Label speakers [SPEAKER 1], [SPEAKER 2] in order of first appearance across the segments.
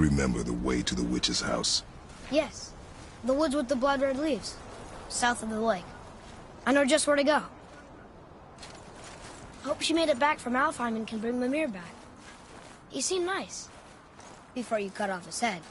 [SPEAKER 1] remember the way to the witch's house?
[SPEAKER 2] Yes. The woods with the blood-red leaves. South of the lake. I know just where to go. Hope she made it back from Alfheim and can bring Mimir back. He seemed nice. Before you cut off his head.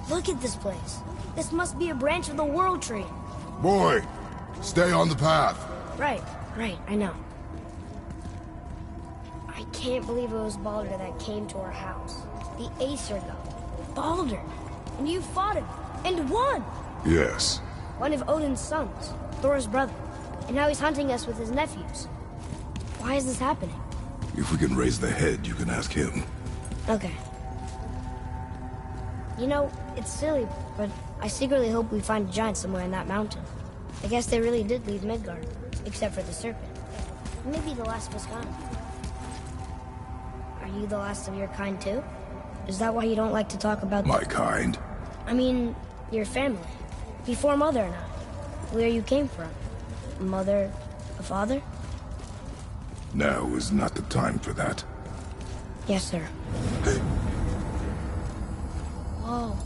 [SPEAKER 2] Look at this place. This must be a branch of the World Tree.
[SPEAKER 1] Boy, stay on the path.
[SPEAKER 2] Right, I know. I can't believe it was Baldur that came to our house. The Aesir god. Baldur! And you fought him, and won!
[SPEAKER 1] Yes.
[SPEAKER 2] One of Odin's sons, Thor's brother. And now he's hunting us with his nephews. Why is this happening?
[SPEAKER 1] If we can raise the head, you can ask him.
[SPEAKER 2] Okay. You know, it's silly, but I secretly hope we find a giant somewhere in that mountain. I guess they really did leave Midgard, except for the serpent. Maybe the last of us gone. Are you the last of your kind too? Is that why you don't like to talk about...
[SPEAKER 1] My kind?
[SPEAKER 2] I mean, your family. Before Mother and I. Where you came from. Mother, a father?
[SPEAKER 1] Now is not the time for that.
[SPEAKER 2] Yes, sir. Whoa.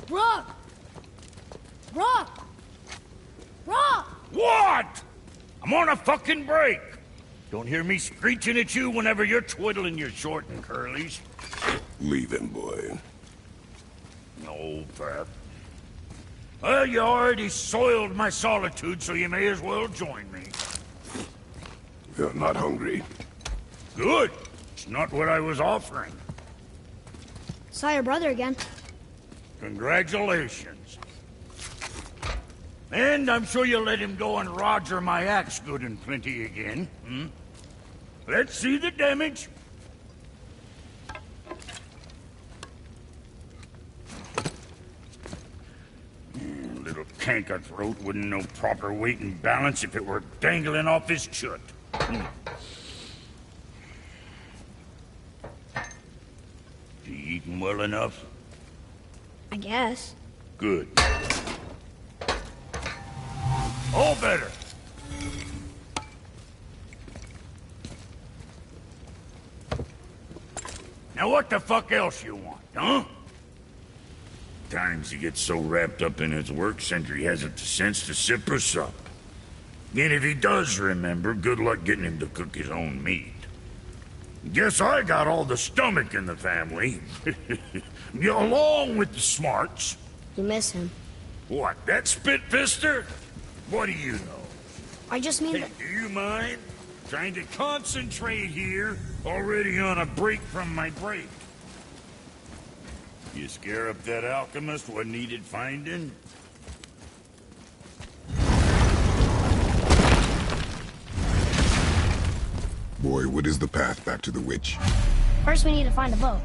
[SPEAKER 2] Rock! Rock! Rock!
[SPEAKER 3] What? I'm on a fucking break. Don't hear me screeching at you whenever you're twiddling your short and curlies.
[SPEAKER 1] Leave him, boy.
[SPEAKER 3] No, Pep. Well, you already soiled my solitude, so you may as well join me.
[SPEAKER 1] You're not hungry.
[SPEAKER 3] Good. It's not what I was offering.
[SPEAKER 2] Saw your brother again.
[SPEAKER 3] Congratulations. And I'm sure you'll let him go and roger my axe good and plenty again, hmm? Let's see the damage. Little canker throat wouldn't know proper weight and balance if it were dangling off his chut. You eating well enough?
[SPEAKER 2] I guess.
[SPEAKER 3] Good. All better. Now what the fuck else you want, huh? Times he gets so wrapped up in his work, Sentry hasn't the sense to sip or sup. And if he does remember, good luck getting him to cook his own meat. Guess I got all the stomach in the family. Along with the smarts.
[SPEAKER 2] You miss him.
[SPEAKER 3] What, that spit-fister? What do you know?
[SPEAKER 2] I just mean
[SPEAKER 3] Hey,
[SPEAKER 2] that...
[SPEAKER 3] do you mind? Trying to concentrate here, already on a break from my break. You scare up that alchemist what needed finding?
[SPEAKER 1] Boy, what is the path back to the witch?
[SPEAKER 2] First we need to find a boat.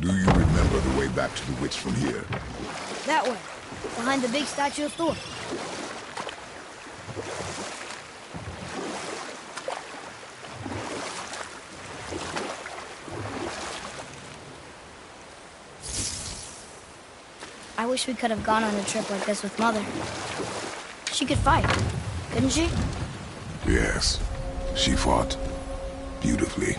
[SPEAKER 1] Do you remember the way back to the witch from here?
[SPEAKER 2] That way. Behind the big statue of Thor. I wish we could have gone on a trip like this with Mother. She could fight, couldn't she?
[SPEAKER 1] Yes. She fought. Beautifully.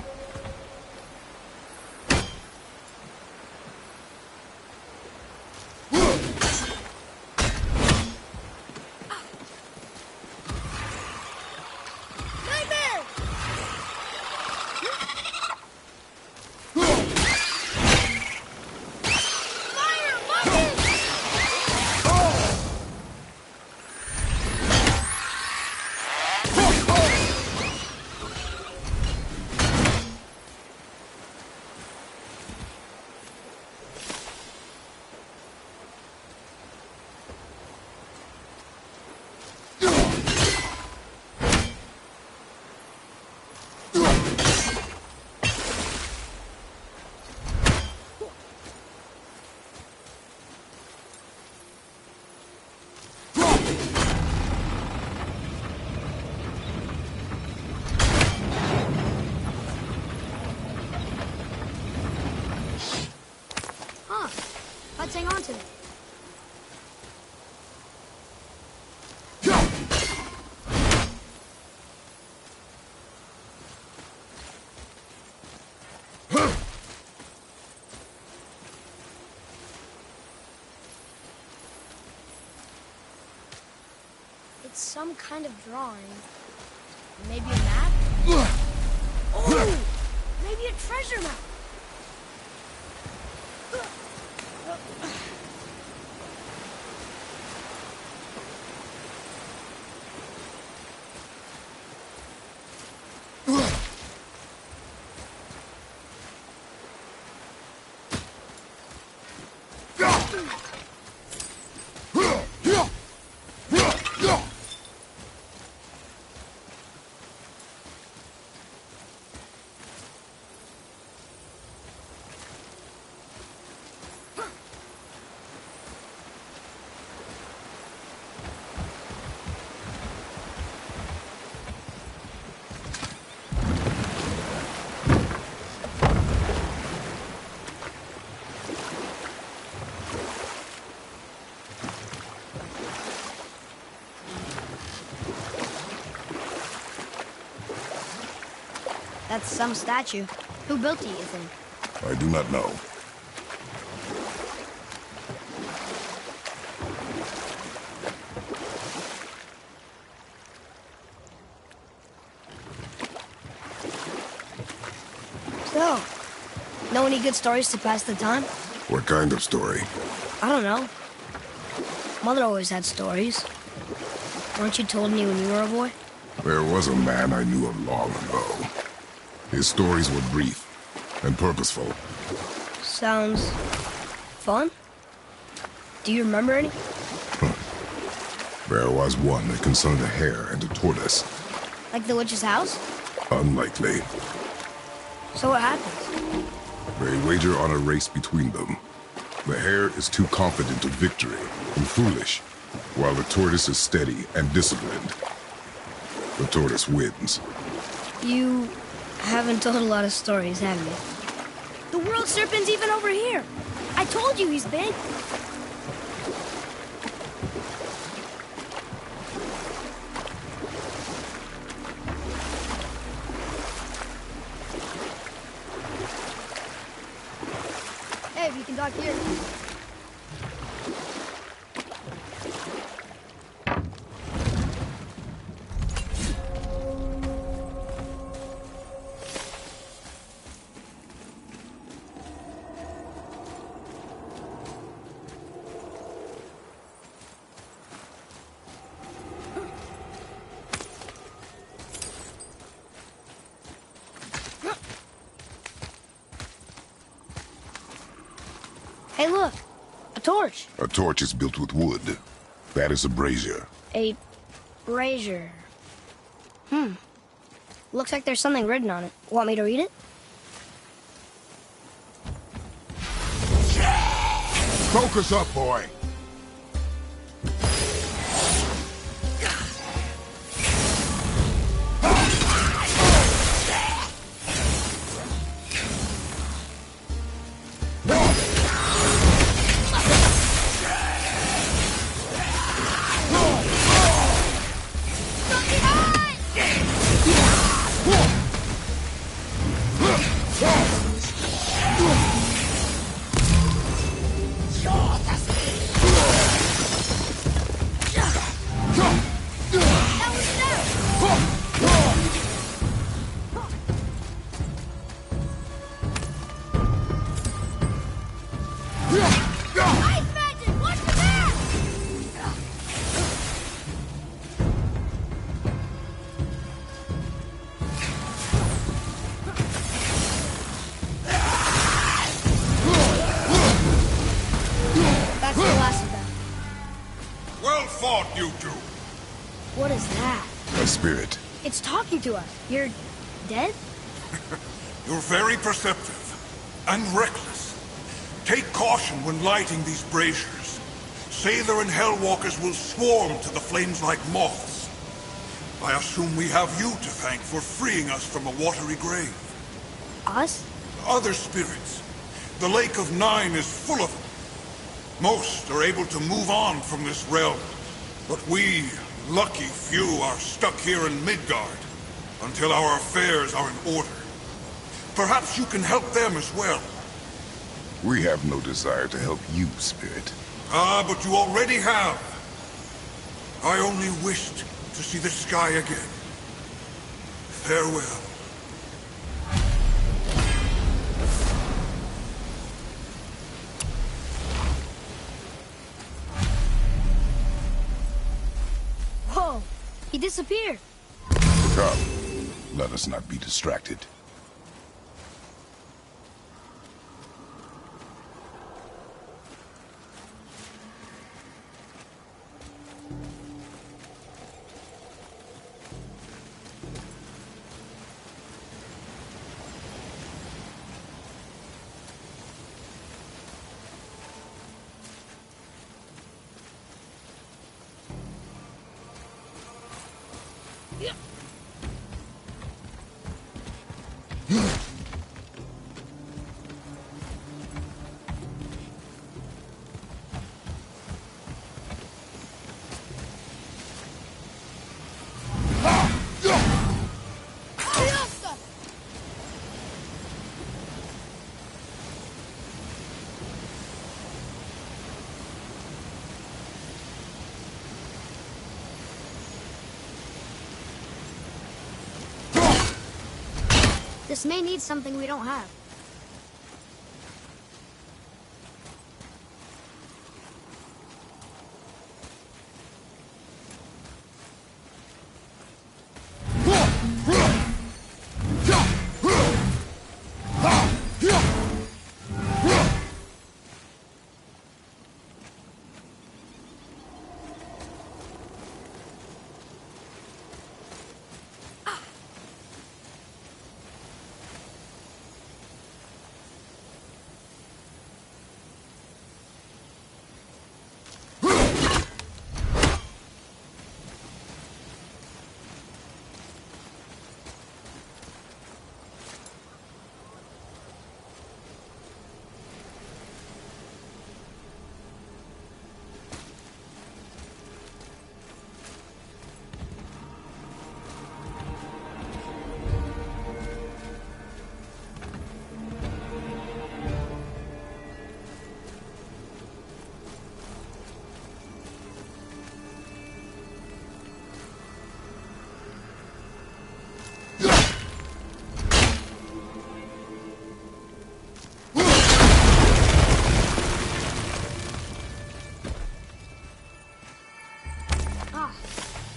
[SPEAKER 2] It's some kind of drawing. Maybe a map? Oh! Maybe a treasure map! That's some statue. Who built it, you think?
[SPEAKER 1] I do not know.
[SPEAKER 2] So, know any good stories to pass the time?
[SPEAKER 1] What kind of story?
[SPEAKER 2] I don't know. Mother always had stories. Weren't you told me when you were a boy?
[SPEAKER 1] There was a man I knew of long ago. His stories were brief and purposeful.
[SPEAKER 2] Sounds fun. Do you remember any?
[SPEAKER 1] There was one that concerned a hare and a tortoise.
[SPEAKER 2] Like the witch's house?
[SPEAKER 1] Unlikely.
[SPEAKER 2] So what happens?
[SPEAKER 1] They wager on a race between them. The hare is too confident of victory and foolish, while the tortoise is steady and disciplined. The tortoise wins.
[SPEAKER 2] You haven't told a lot of stories, have you? The world serpent's even over here. I told you he's big. Hey, if you can talk here. Hey, look! A torch!
[SPEAKER 1] A torch is built with wood. That is a brazier.
[SPEAKER 2] A brazier. Looks like there's something written on it. Want me to read it?
[SPEAKER 1] Focus up, boy!
[SPEAKER 2] That's the last of them.
[SPEAKER 4] Well fought, you two.
[SPEAKER 2] What is that?
[SPEAKER 1] A spirit.
[SPEAKER 2] It's talking to us. You're dead?
[SPEAKER 4] You're very perceptive and reckless. Take caution when lighting these braziers. Sailor and Hellwalkers will swarm to the flames like moths. I assume we have you to thank for freeing us from a watery grave.
[SPEAKER 2] Us?
[SPEAKER 4] Other spirits. The Lake of Nine is full of them. Most are able to move on from this realm, but we, lucky few, are stuck here in Midgard until our affairs are in order. Perhaps you can help them as well.
[SPEAKER 1] We have no desire to help you, spirit.
[SPEAKER 4] Ah, but you already have. I only wished to see the sky again. Farewell.
[SPEAKER 2] Whoa! He disappeared!
[SPEAKER 1] Come, let us not be distracted.
[SPEAKER 2] This may need something we don't have.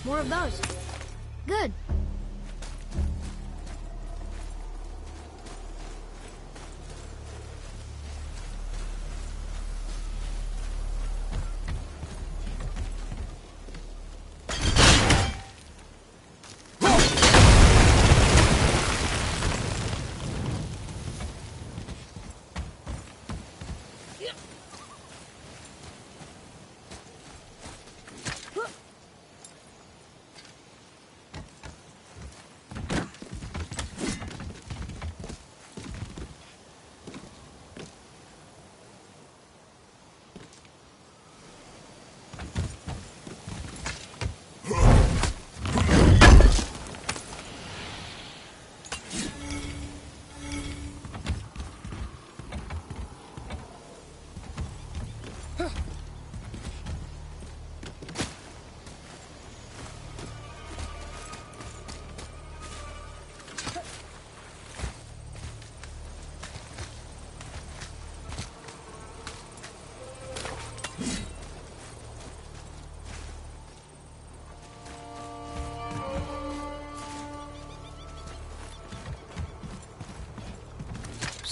[SPEAKER 2] More of those. Good.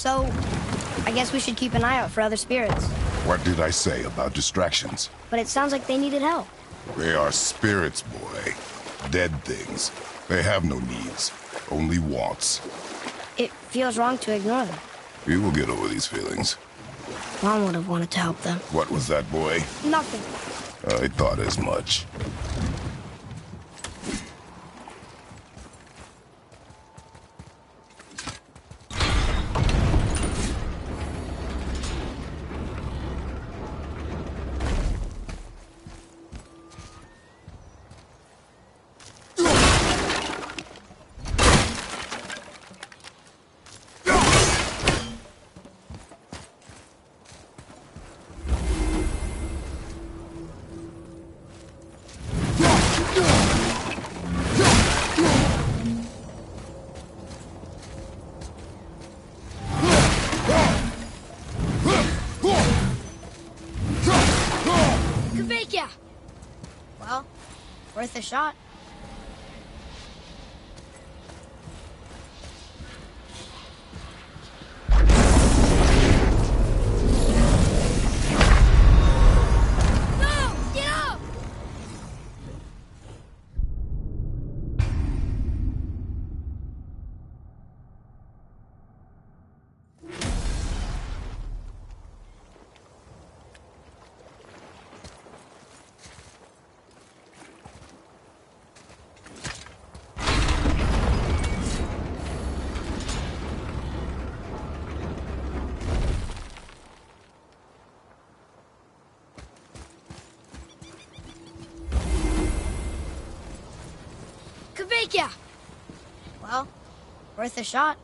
[SPEAKER 2] So, I guess we should keep an eye out for other spirits.
[SPEAKER 1] What did I say about distractions?
[SPEAKER 2] But it sounds like they needed help.
[SPEAKER 1] They are spirits, boy. Dead things. They have no needs, only wants.
[SPEAKER 2] It feels wrong to ignore them.
[SPEAKER 1] We will get over these feelings.
[SPEAKER 2] Mom would have wanted to help them.
[SPEAKER 1] What was that, boy?
[SPEAKER 2] Nothing.
[SPEAKER 1] I thought as much.
[SPEAKER 2] Well, worth a shot. Well, worth a shot.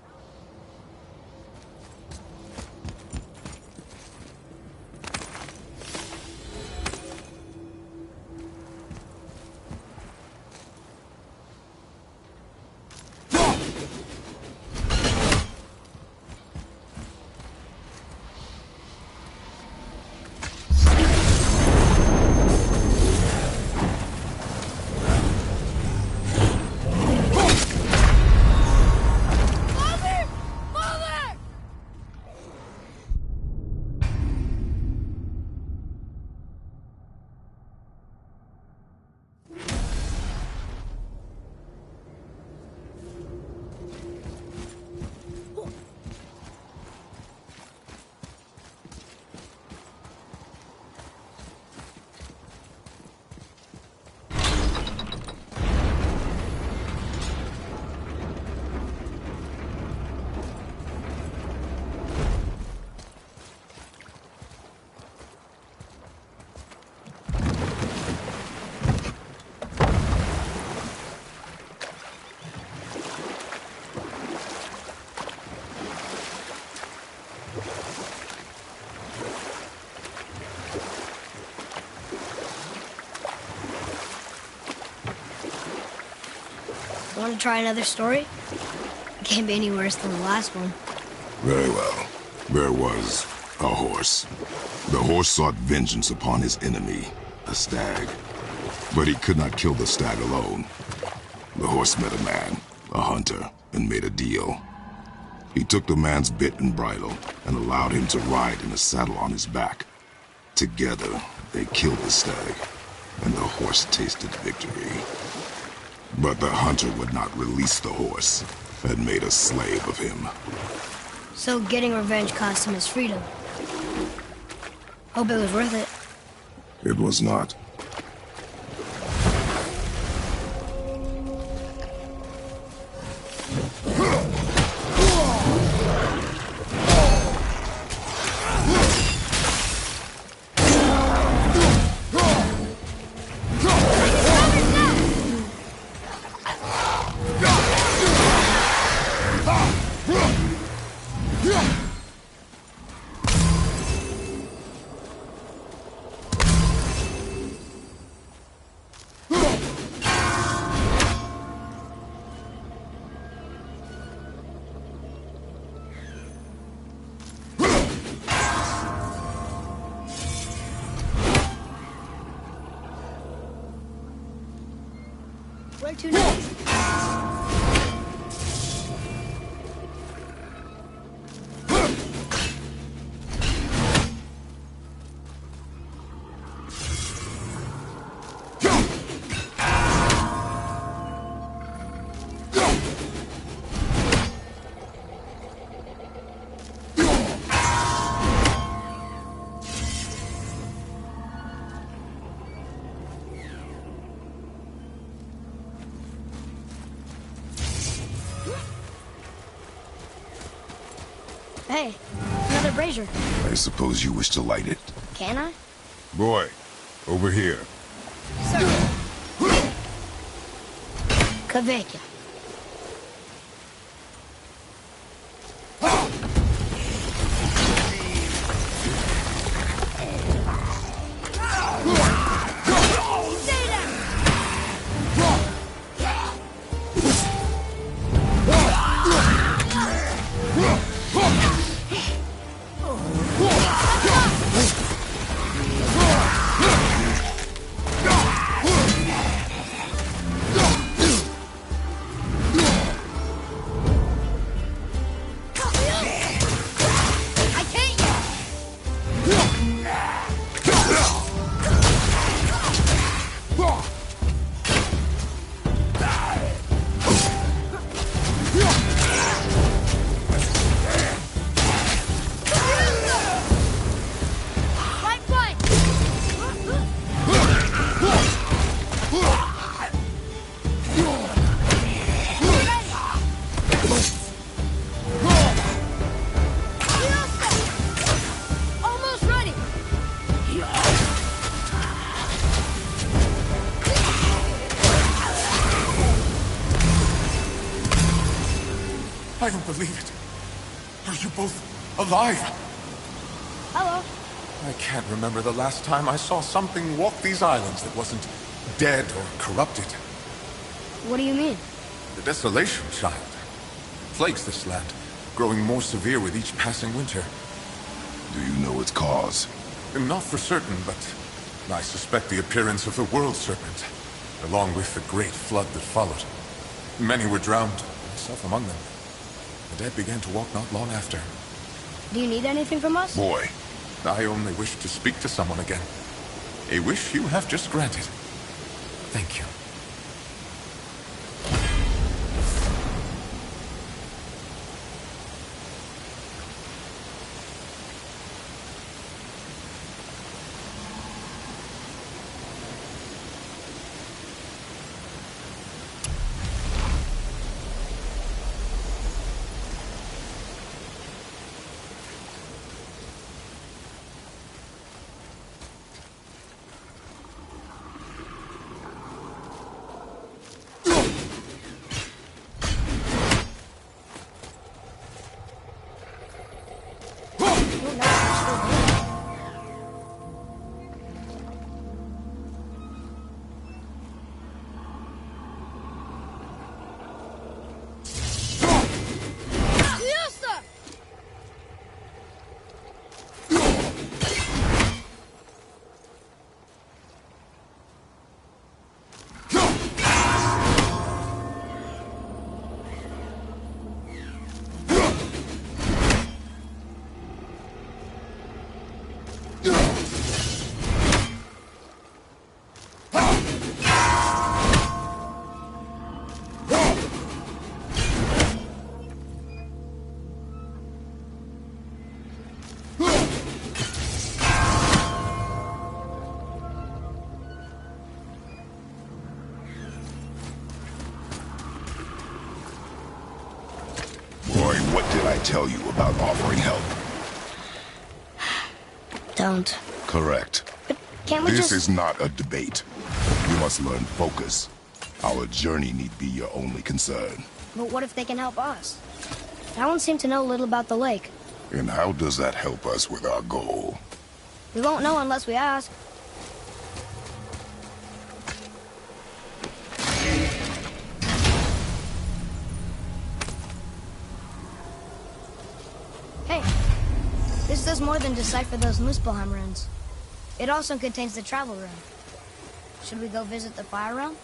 [SPEAKER 2] Want to try another story? It can't be any worse than the last one.
[SPEAKER 1] Very well. There was a horse. The horse sought vengeance upon his enemy, a stag. But he could not kill the stag alone. The horse met a man, a hunter, and made a deal. He took the man's bit and bridle and allowed him to ride in a saddle on his back. Together, they killed the stag, and the horse tasted victory. But the hunter would not release the horse and made a slave of him.
[SPEAKER 2] So getting revenge cost him his freedom. Hope it was worth it.
[SPEAKER 1] It was not.
[SPEAKER 2] Where to next? Hey, another brazier.
[SPEAKER 1] I suppose you wish to light it.
[SPEAKER 2] Can I?
[SPEAKER 1] Boy, over here.
[SPEAKER 2] Sir. Kaveka.
[SPEAKER 4] I don't believe it. Are you both alive?
[SPEAKER 2] Hello.
[SPEAKER 4] I can't remember the last time I saw something walk these islands that wasn't dead or corrupted.
[SPEAKER 2] What do you mean?
[SPEAKER 4] The desolation, child. Plagues this land, growing more severe with each passing winter.
[SPEAKER 1] Do you know its cause?
[SPEAKER 4] Not for certain, but I suspect the appearance of the World Serpent, along with the great flood that followed. Many were drowned, myself among them. The dead began to walk not long after.
[SPEAKER 2] Do you need anything from us?
[SPEAKER 1] Boy,
[SPEAKER 4] I only wish to speak to someone again. A wish you have just granted. Thank you.
[SPEAKER 2] Oh, no, I'm still here.
[SPEAKER 1] boy, what did I tell you about offering help?
[SPEAKER 2] Don't.
[SPEAKER 1] Correct.
[SPEAKER 2] But can't we
[SPEAKER 1] This
[SPEAKER 2] just...
[SPEAKER 1] is not a debate. You must learn focus. Our journey need be your only concern.
[SPEAKER 2] But what if they can help us? That one seemed to know a little about the lake.
[SPEAKER 1] And how does that help us with our goal?
[SPEAKER 2] We won't know unless we ask. Hey, this does more than decipher those Muspelheim runes. It also contains the travel rune. Should we go visit the fire realm?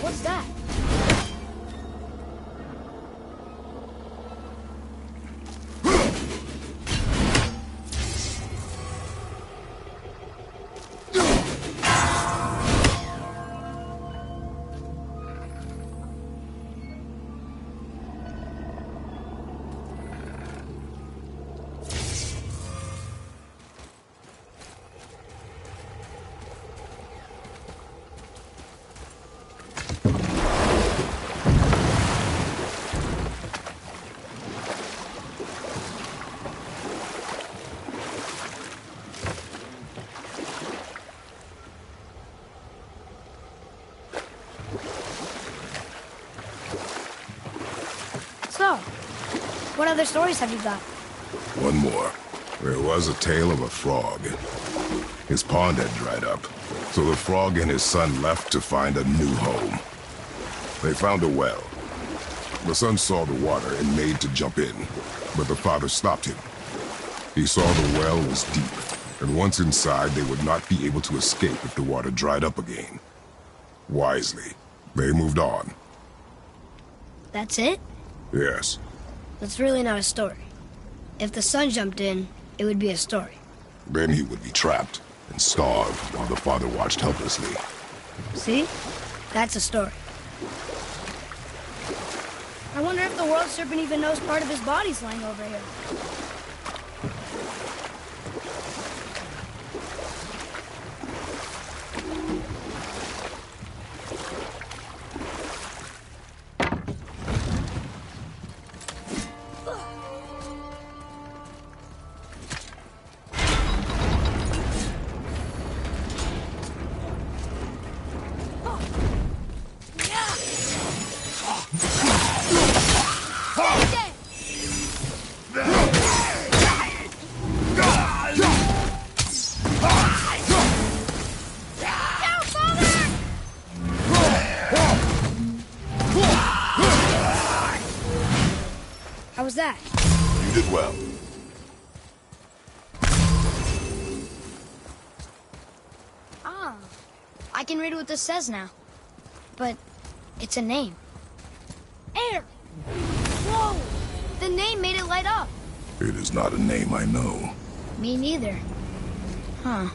[SPEAKER 2] What's that? So, what other stories have you got?
[SPEAKER 1] One more. There was a tale of a frog. His pond had dried up, so the frog and his son left to find a new home. They found a well. The son saw the water and made to jump in, but the father stopped him. He saw the well was deep, and once inside they would not be able to escape if the water dried up again. Wisely, they moved on.
[SPEAKER 2] That's it?
[SPEAKER 1] Yes.
[SPEAKER 2] That's really not a story. If the son jumped in, it would be a story.
[SPEAKER 1] Then he would be trapped and starve while the father watched helplessly.
[SPEAKER 2] See? That's a story. I wonder if the world serpent even knows part of his body's lying over here. How was that?
[SPEAKER 1] You did well.
[SPEAKER 2] Ah, I can read what this says now. But it's a name. Air! Whoa! The name made it light up.
[SPEAKER 1] It is not a name I know.
[SPEAKER 2] Me neither. Huh.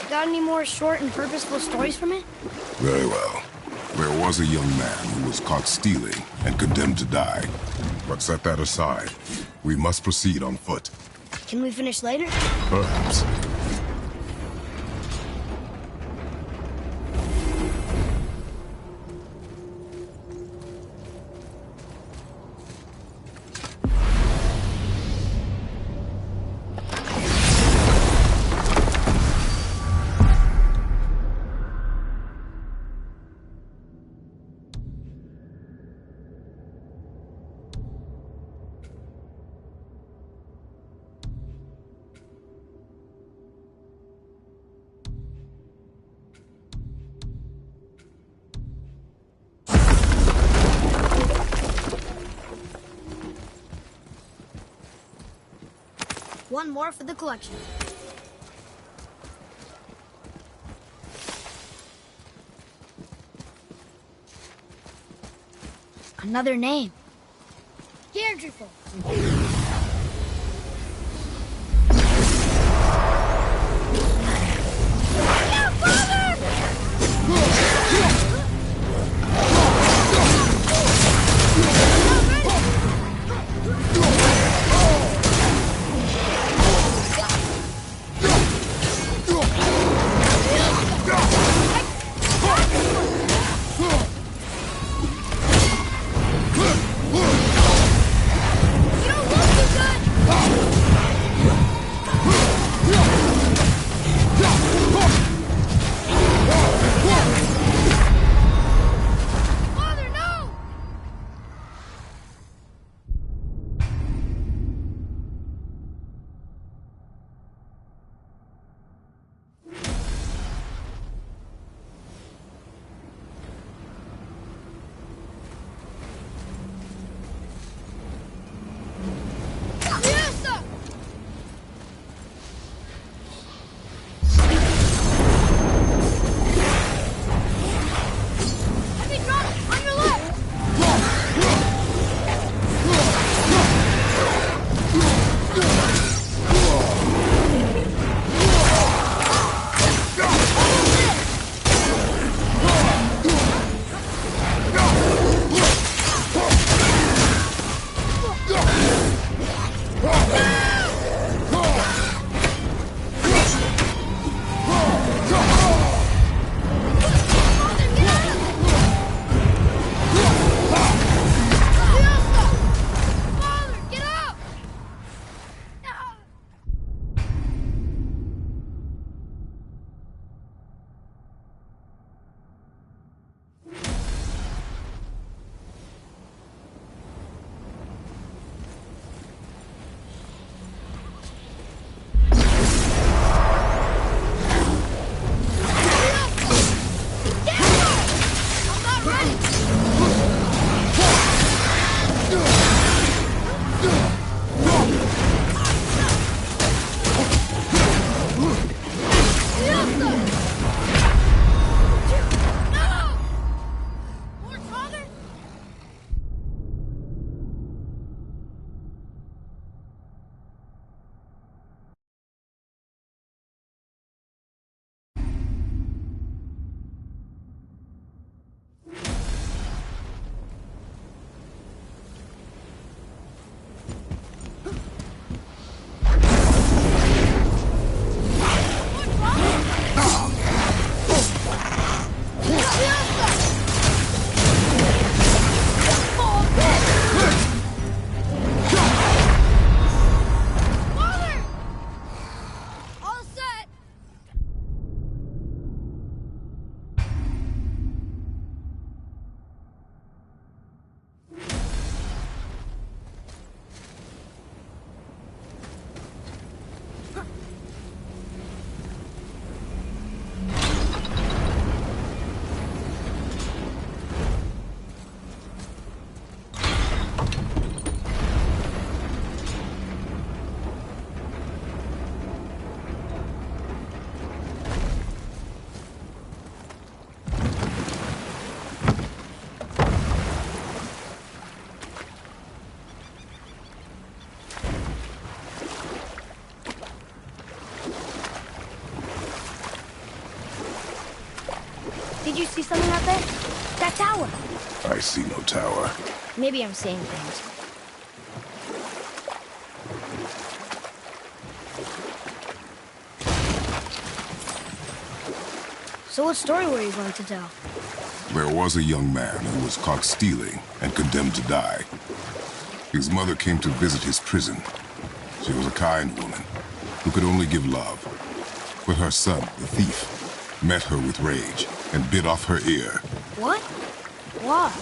[SPEAKER 2] Got any more short and purposeful stories from it?
[SPEAKER 1] Very well. There was a young man who was caught stealing and condemned to die. But set that aside. We must proceed on foot.
[SPEAKER 2] Can we finish later?
[SPEAKER 1] Perhaps.
[SPEAKER 2] One more for the collection. Another name. Here, Drifle. You don't Did you see something out there? That tower.
[SPEAKER 1] I see no tower.
[SPEAKER 2] Maybe I'm seeing things. So what story were you going to tell?
[SPEAKER 1] There was a young man who was caught stealing and condemned to die. His mother came to visit his prison. She was a kind woman who could only give love. But her son, the thief, met her with rage and bit off her ear.
[SPEAKER 2] What? Why?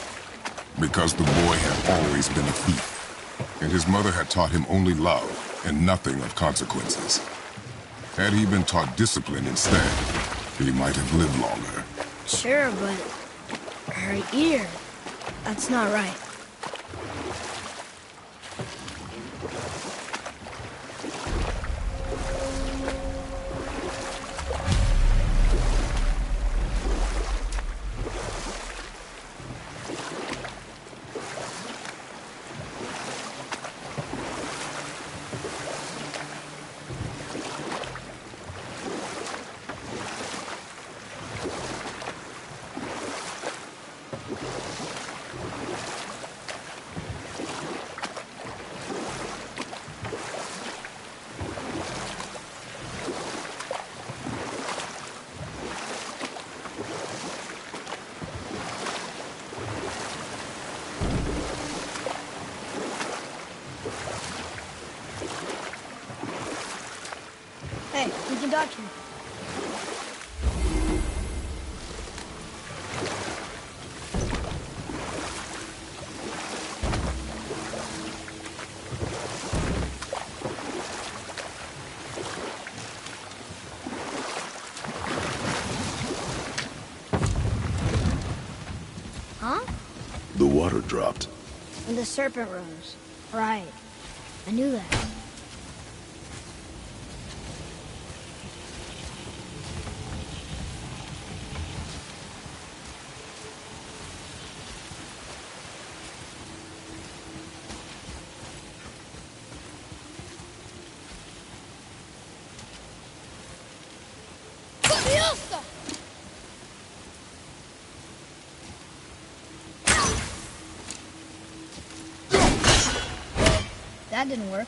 [SPEAKER 1] Because the boy had always been a thief, and his mother had taught him only love and nothing of consequences. Had he been taught discipline instead, he might have lived longer.
[SPEAKER 2] Sure, but her ear, that's not right. Hey, we can dodge him. Huh?
[SPEAKER 1] The water dropped.
[SPEAKER 2] And the serpent rose. Right. I knew that. That didn't work.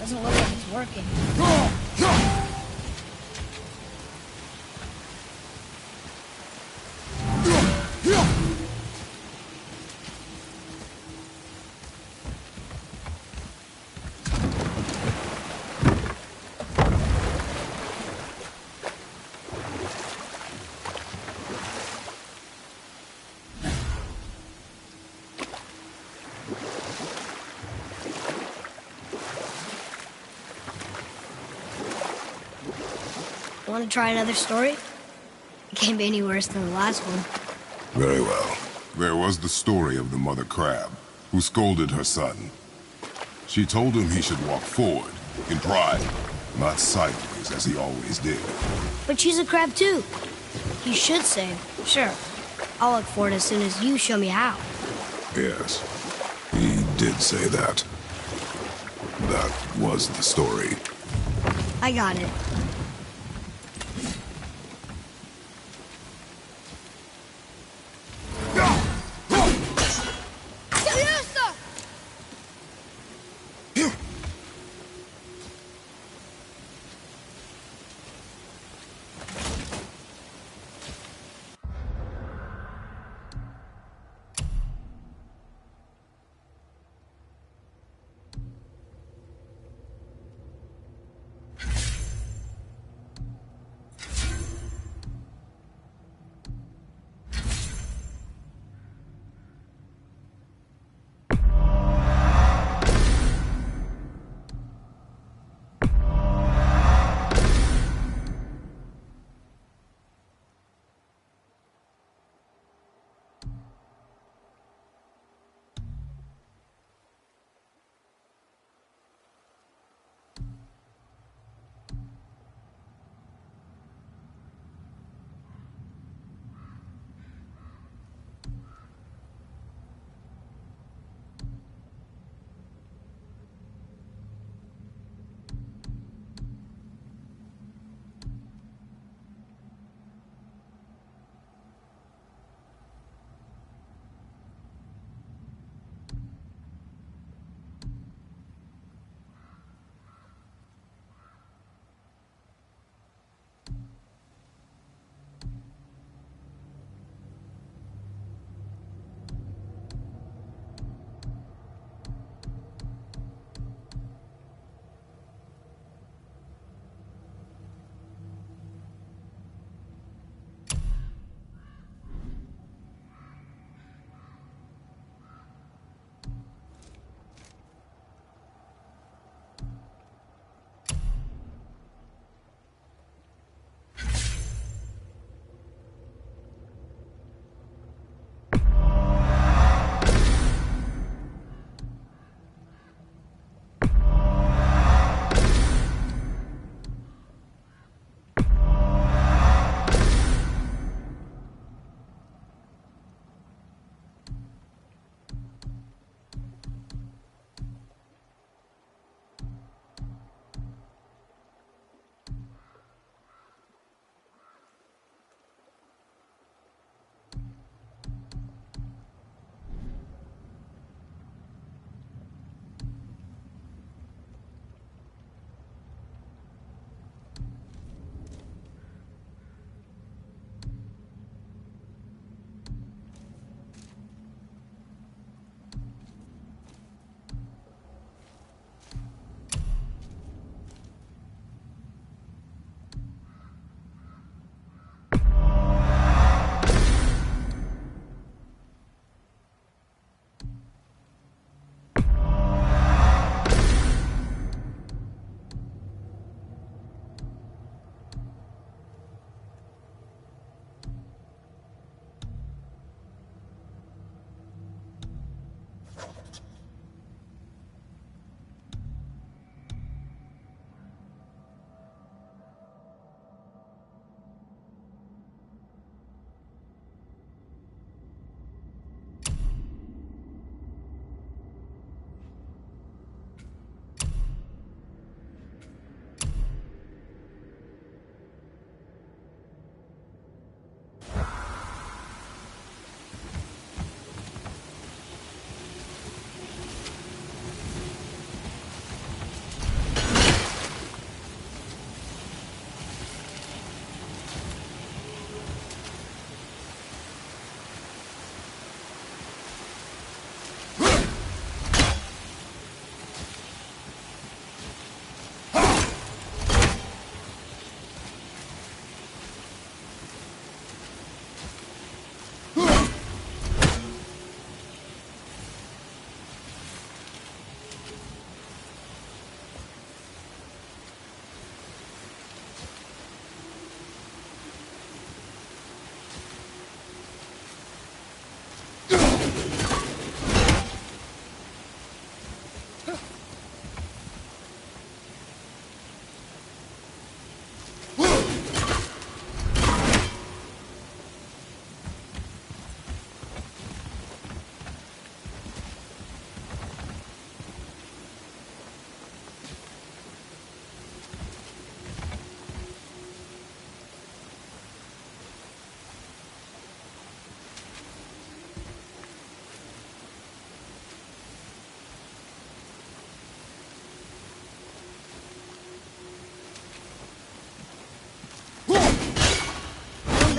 [SPEAKER 2] Doesn't look like it's working. Want to try another story? It can't be any worse than the last one.
[SPEAKER 1] Very well. There was the story of the mother crab, who scolded her son. She told him he should walk forward, in pride, not sideways as he always did.
[SPEAKER 2] But she's a crab too. You should say, sure. I'll look for it as soon as you show me how.
[SPEAKER 1] Yes, he did say that. That was the story.
[SPEAKER 2] I got it.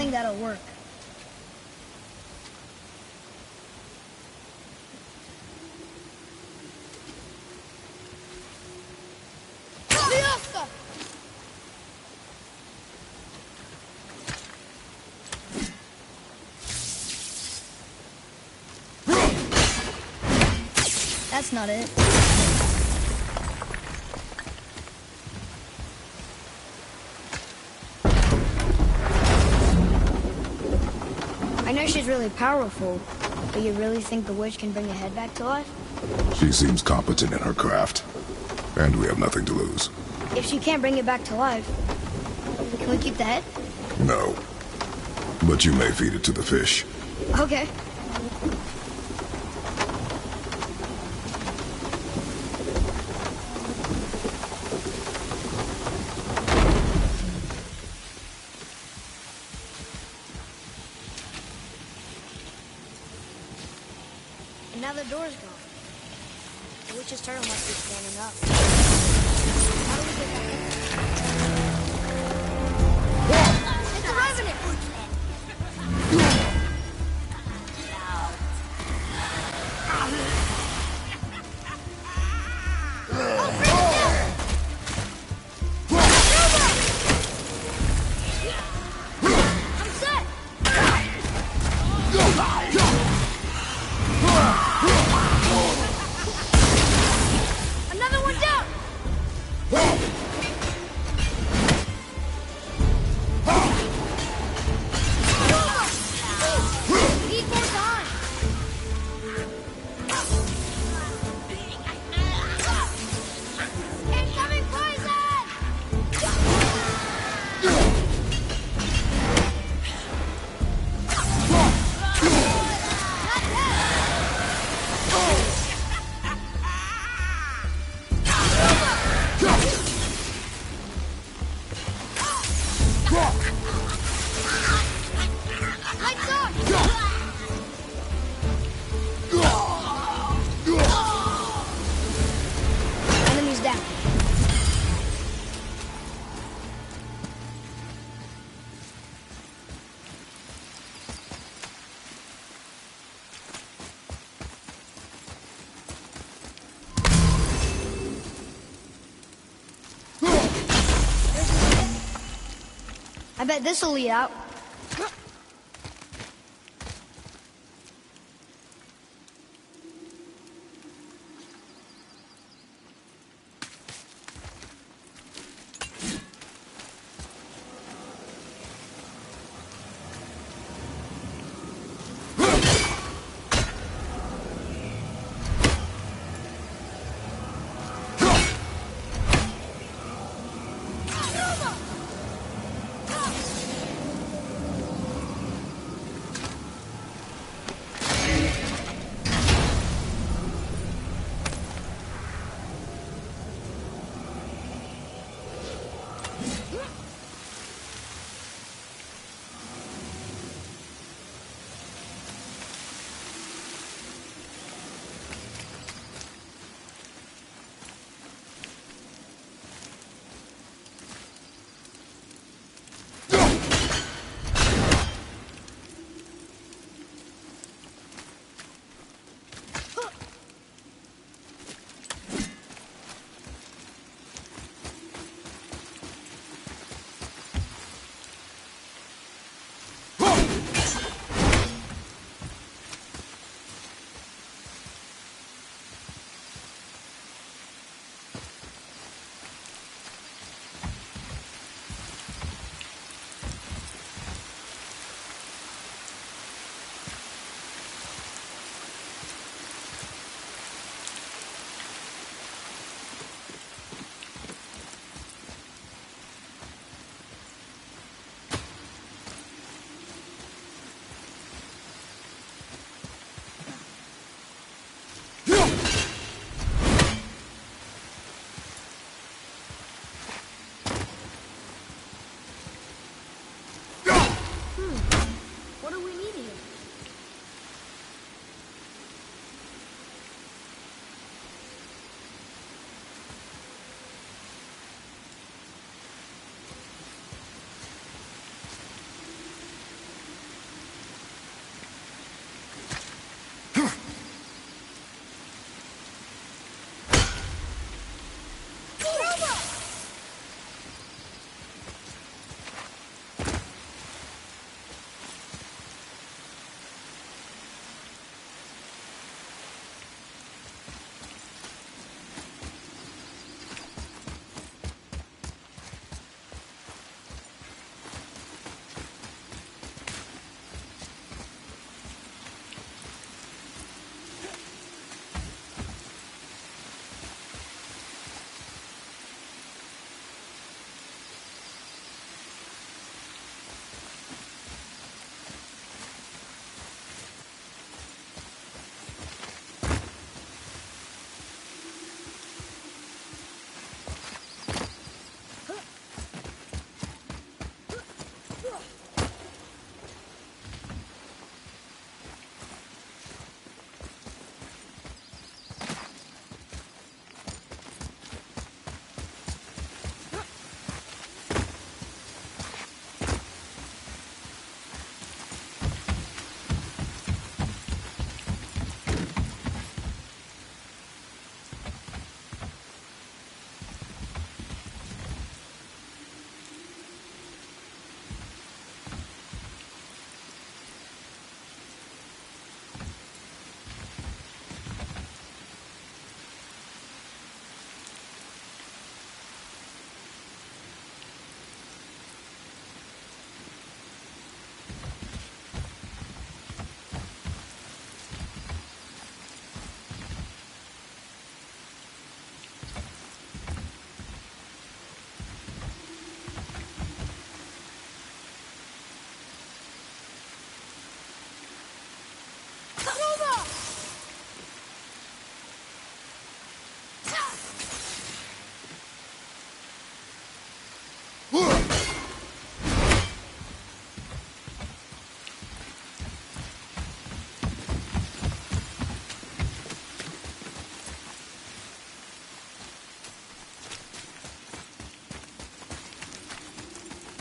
[SPEAKER 2] think that'll work. That's not it. I know she's really powerful, but you really think the witch can bring a head back to life?
[SPEAKER 1] She seems competent in her craft, and we have nothing to lose.
[SPEAKER 2] If she can't bring it back to life, can we keep the head?
[SPEAKER 1] No. But you may feed it to the fish.
[SPEAKER 2] Okay. And now the door's gone. The witch's turtle must be standing up. How do we get back in? It's a revenant! I'm set! Another one down! Need more time! Incoming poison! Not Lights up! Enemies down. I bet this'll lead out.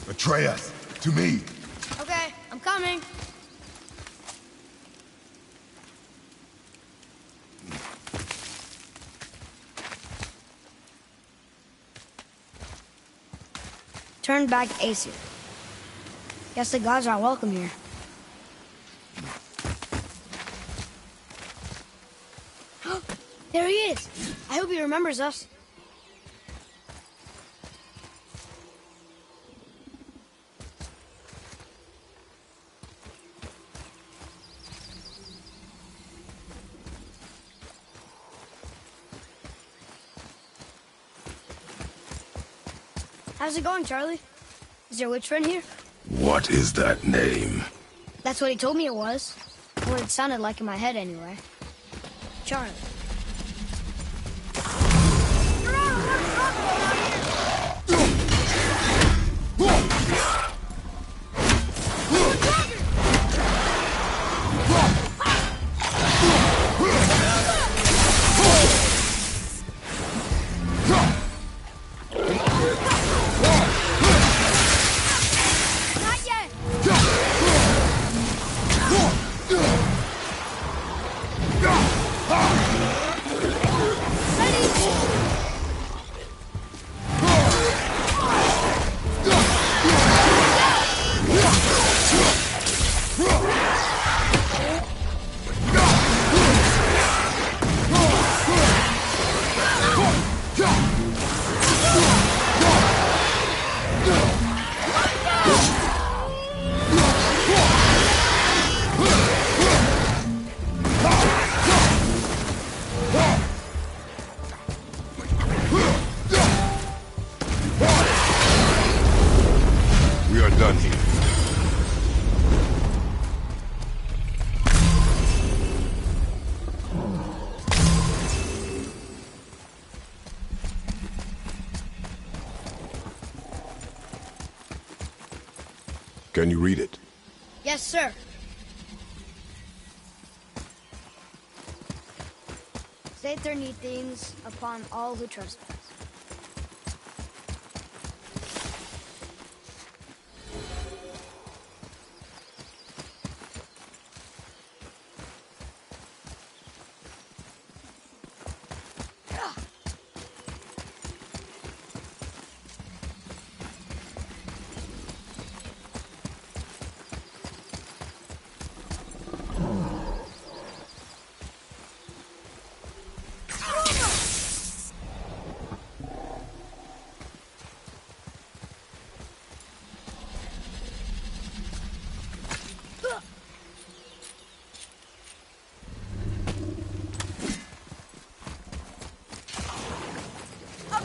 [SPEAKER 1] Atreus, to me.
[SPEAKER 2] Okay, I'm coming. Turn back Aesir. Guess the gods are welcome here. There he is! I hope he remembers us. How's it going, Charlie? Is your witch friend here?
[SPEAKER 1] What is that name?
[SPEAKER 2] That's what he told me it was. What it sounded like in my head, anyway. Charlie. You're out of luck, Rockwell out here! Not yet!
[SPEAKER 1] We are done here. Can you read it?
[SPEAKER 2] Yes, sir. Saith their neat things upon all who trespass.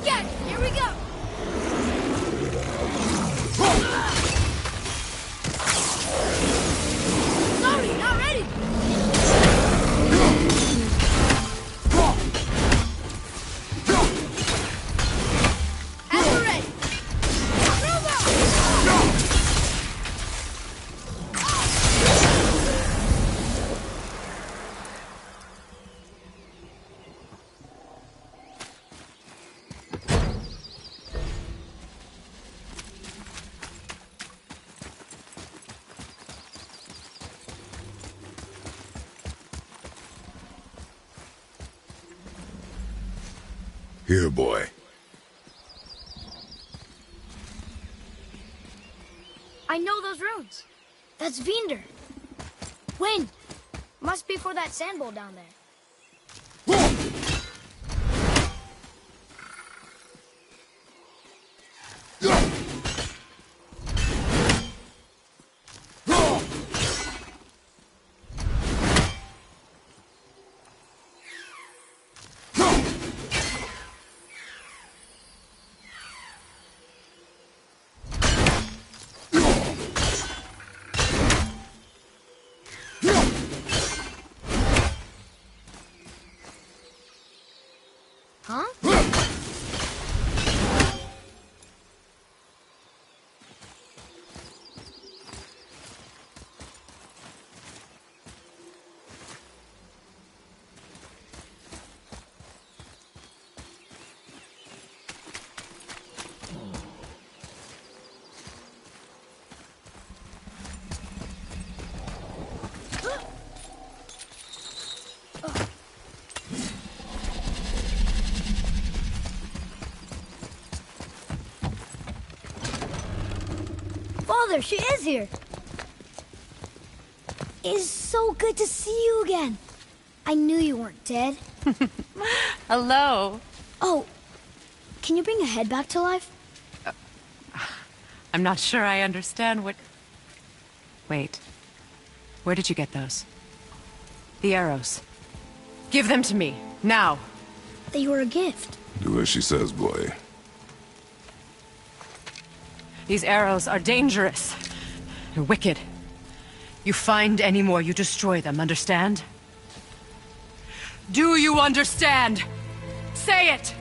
[SPEAKER 2] Okay, here we go. Sorry, not ready. As we're ready.
[SPEAKER 1] Here, boy.
[SPEAKER 2] I know those runes. That's Vinder. Wind. Must be for that sand bowl down there. Huh? Father, she is here. It's so good to see you again. I knew you weren't dead.
[SPEAKER 5] Hello.
[SPEAKER 2] Oh, can you bring a head back to life?
[SPEAKER 5] I'm not sure I understand what... Wait. Where did you get those? The arrows. Give them to me, now.
[SPEAKER 2] They were a gift.
[SPEAKER 1] Do as she says, boy.
[SPEAKER 5] These arrows are dangerous. They're wicked. You find any more, you destroy them, understand? Do you understand? Say it!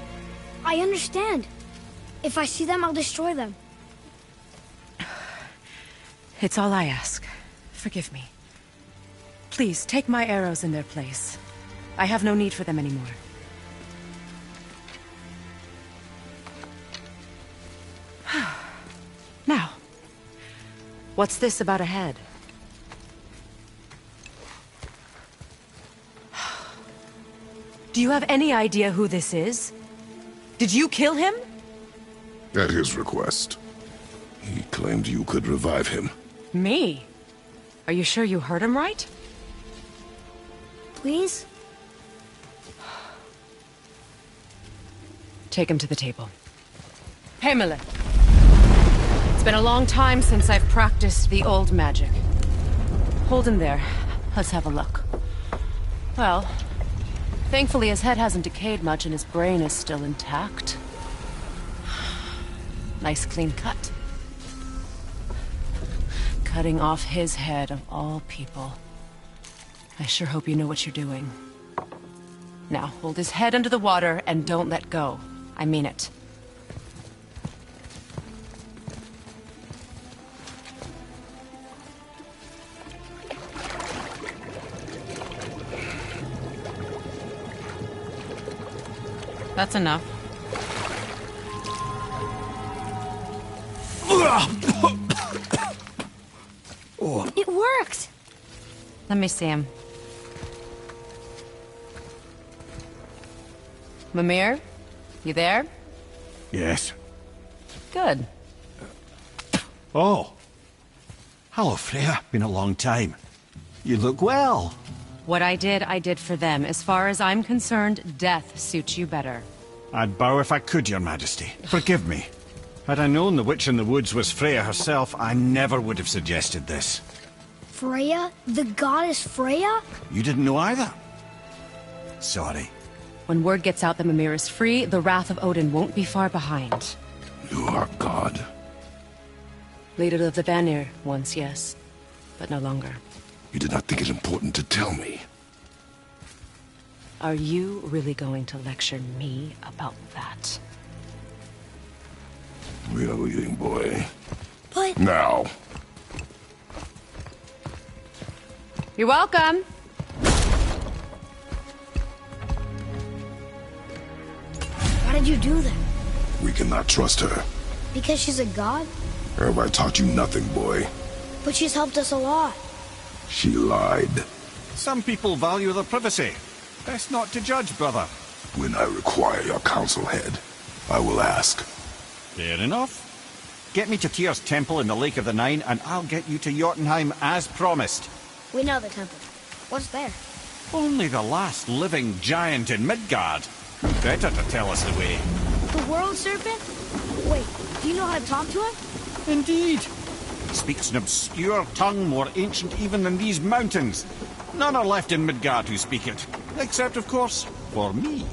[SPEAKER 2] I understand. If I see them, I'll destroy them.
[SPEAKER 5] It's all I ask. Forgive me. Please, take my arrows in their place. I have no need for them anymore. Now, what's this about a head? Do you have any idea who this is? Did you kill him?
[SPEAKER 1] At his request. He claimed you could revive him.
[SPEAKER 5] Me? Are you sure you heard him right?
[SPEAKER 2] Please?
[SPEAKER 5] Take him to the table. Pamela. It's been a long time since I've practiced the old magic. Hold him there. Let's have a look. Well, thankfully his head hasn't decayed much and his brain is still intact. Nice clean cut. Cutting off his head of all people. I sure hope you know what you're doing. Now, hold his head under the water and don't let go. I mean it. That's enough.
[SPEAKER 2] It worked!
[SPEAKER 5] Let me see him. Mimir? You there?
[SPEAKER 6] Yes.
[SPEAKER 5] Good.
[SPEAKER 6] Oh. Hello, Freya. Been a long time. You look well.
[SPEAKER 5] What I did for them. As far as I'm concerned, death suits you better.
[SPEAKER 6] I'd bow if I could, Your Majesty. Forgive me. Had I known the witch in the woods was Freya herself, I never would have suggested this.
[SPEAKER 2] Freya? The goddess Freya?
[SPEAKER 6] You didn't know either? Sorry.
[SPEAKER 5] When word gets out that Mimir is free, the wrath of Odin won't be far behind.
[SPEAKER 1] You are God.
[SPEAKER 5] Leader of the Vanir, once, yes. But no longer.
[SPEAKER 1] You did not think it important to tell me.
[SPEAKER 5] Are you really going to lecture me about that?
[SPEAKER 1] We are leaving, boy.
[SPEAKER 2] But...
[SPEAKER 1] Now.
[SPEAKER 5] You're welcome.
[SPEAKER 2] Why did you do that?
[SPEAKER 1] We cannot trust her.
[SPEAKER 2] Because she's a god?
[SPEAKER 1] Have I taught you nothing, boy?
[SPEAKER 2] But she's helped us a lot.
[SPEAKER 1] She lied.
[SPEAKER 6] Some people value their privacy. Best not to judge, brother.
[SPEAKER 1] When I require your council head, I will ask.
[SPEAKER 6] Fair enough. Get me to Tyr's temple in the Lake of the Nine, and I'll get you to Jotunheim as promised.
[SPEAKER 2] We know the temple. What's there?
[SPEAKER 6] Only the last living giant in Midgard. Who better to tell us the way?
[SPEAKER 2] The world serpent? Wait, do you know how to talk to him?
[SPEAKER 6] Indeed. He speaks an obscure tongue more ancient even than these mountains. None are left in Midgard who speak it. Except, of course, for me.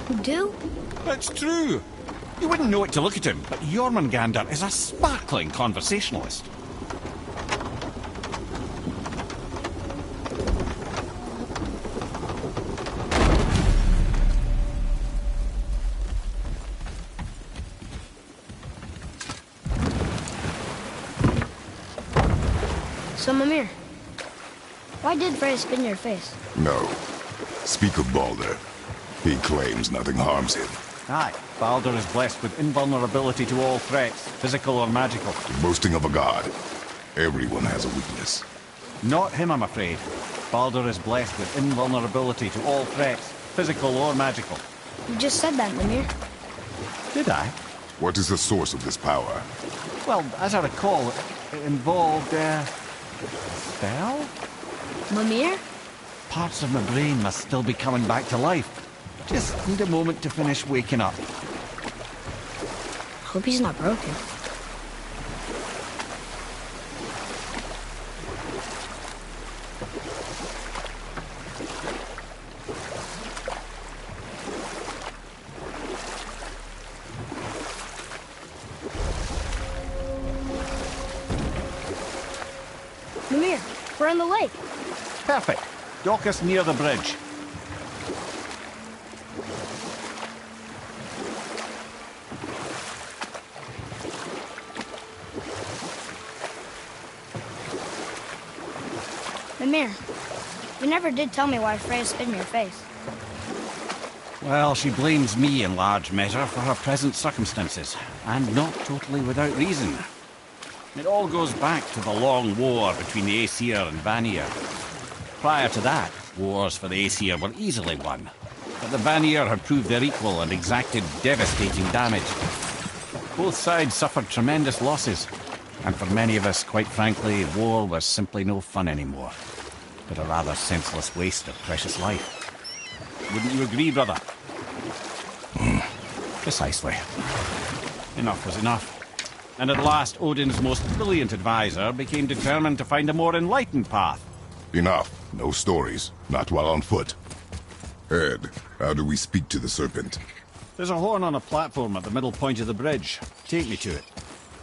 [SPEAKER 2] Who do?
[SPEAKER 6] It's true. You wouldn't know it to look at him, but Jormungandr is a sparkling conversationalist.
[SPEAKER 2] So, Mimir, why did Freya spit in your face?
[SPEAKER 1] No. Speak of Baldur. He claims nothing harms him.
[SPEAKER 6] Aye, Baldur is blessed with invulnerability to all threats, physical or magical.
[SPEAKER 1] Boasting of a god. Everyone has a weakness.
[SPEAKER 6] Not him, I'm afraid. Baldur is blessed with invulnerability to all threats, physical or magical.
[SPEAKER 2] You just said that, Mimir.
[SPEAKER 6] Did I?
[SPEAKER 1] What is the source of this power?
[SPEAKER 6] Well, as I recall, it involved, a spell?
[SPEAKER 2] Mimir?
[SPEAKER 6] Parts of my brain must still be coming back to life. Just need a moment to finish waking up.
[SPEAKER 2] Hope he's not broken. Mimir, we're on the lake.
[SPEAKER 6] Perfect. Dock us near the bridge.
[SPEAKER 2] Mimir, you never did tell me why Freya spit in your face.
[SPEAKER 6] Well, she blames me in large measure for her present circumstances, and not totally without reason. It all goes back to the long war between the Aesir and Vanir. Prior to that, wars for the Aesir were easily won, but the Vanir had proved their equal and exacted devastating damage. Both sides suffered tremendous losses, and for many of us, quite frankly, war was simply no fun anymore, but a rather senseless waste of precious life. Wouldn't you agree, brother? Precisely. Enough was enough. And at last, Odin's most brilliant advisor became determined to find a more enlightened path.
[SPEAKER 1] Enough. No stories. Not while on foot. Ed, how do we speak to the serpent?
[SPEAKER 6] There's a horn on a platform at the middle point of the bridge. Take me to it.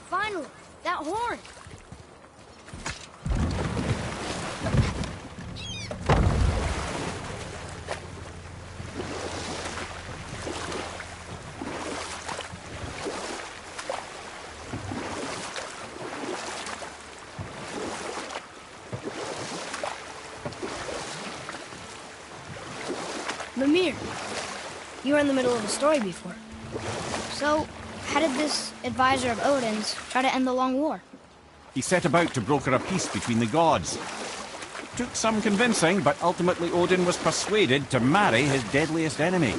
[SPEAKER 2] Finally, that horn. Mimir, you were in the middle of a story before. So, how did this advisor of Odin's try to end the long war?
[SPEAKER 6] He set about to broker a peace between the gods. Took some convincing, but ultimately Odin was persuaded to marry his deadliest enemy,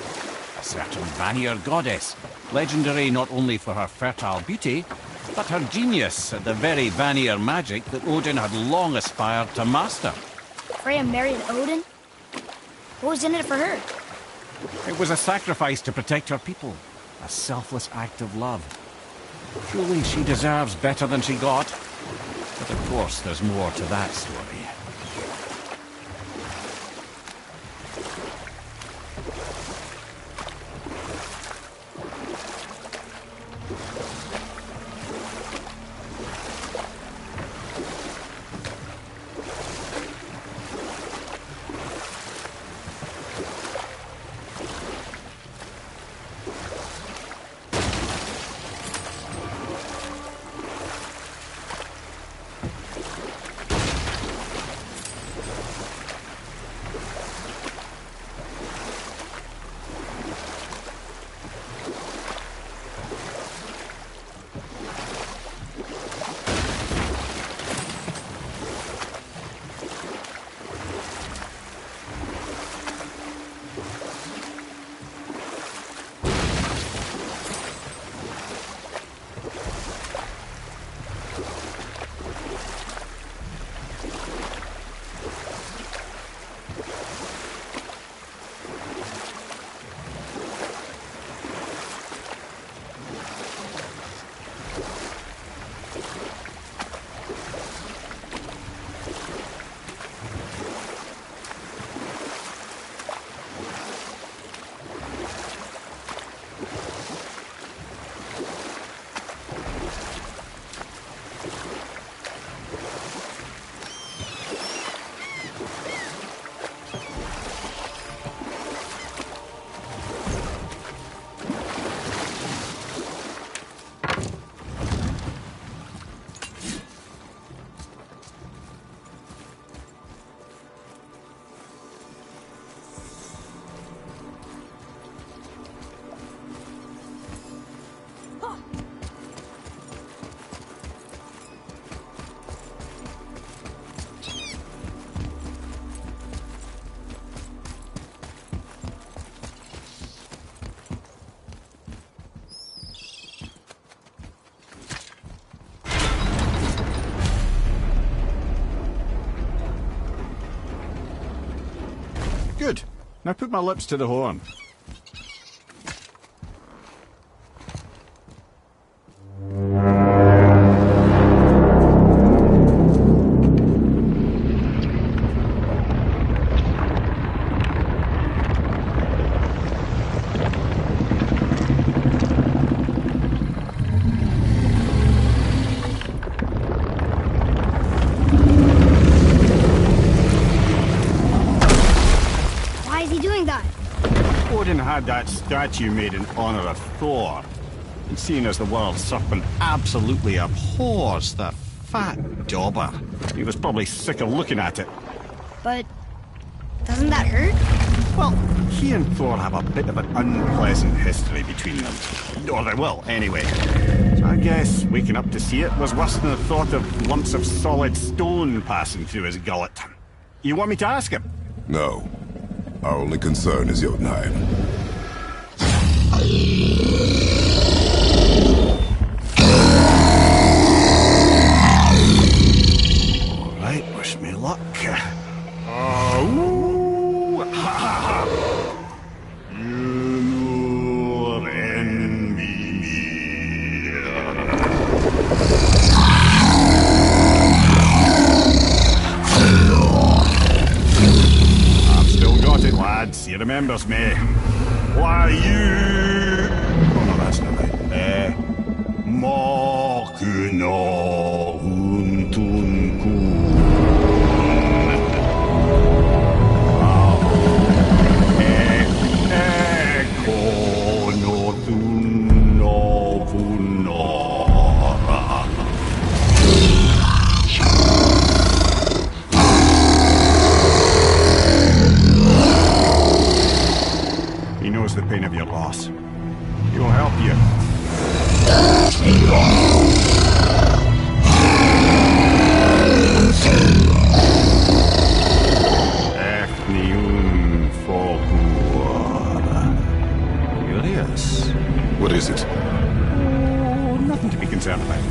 [SPEAKER 6] a certain Vanir goddess, legendary not only for her fertile beauty, but her genius at the very Vanir magic that Odin had long aspired to master.
[SPEAKER 2] Freya married Odin? What was in it for her?
[SPEAKER 6] It was a sacrifice to protect her people, a selfless act of love. Truly, she deserves better than she got. But of course, there's more to that story. Now put my lips to the horn.
[SPEAKER 2] Why is he doing that?
[SPEAKER 6] Odin had that statue made in honor of Thor. And seeing as the world serpent absolutely abhors the fat dauber, he was probably sick of looking at it.
[SPEAKER 2] But doesn't that hurt?
[SPEAKER 6] Well, he and Thor have a bit of an unpleasant history between them. Or they will, anyway. So I guess waking up to see it was worse than the thought of lumps of solid stone passing through his gullet. You want me to ask him?
[SPEAKER 1] No. Our only concern is Jotunheim.
[SPEAKER 6] Alright, wish me luck. Ooh, ha, ha, ha. You envy me. I've still got it, lads. He remembers me. Why, you... Oh, no, that's not right. Makuna Untunkun. He knows the pain of your loss. He will help you. Efniun Fokur. Curious.
[SPEAKER 1] What is it?
[SPEAKER 6] Oh, nothing to be concerned about.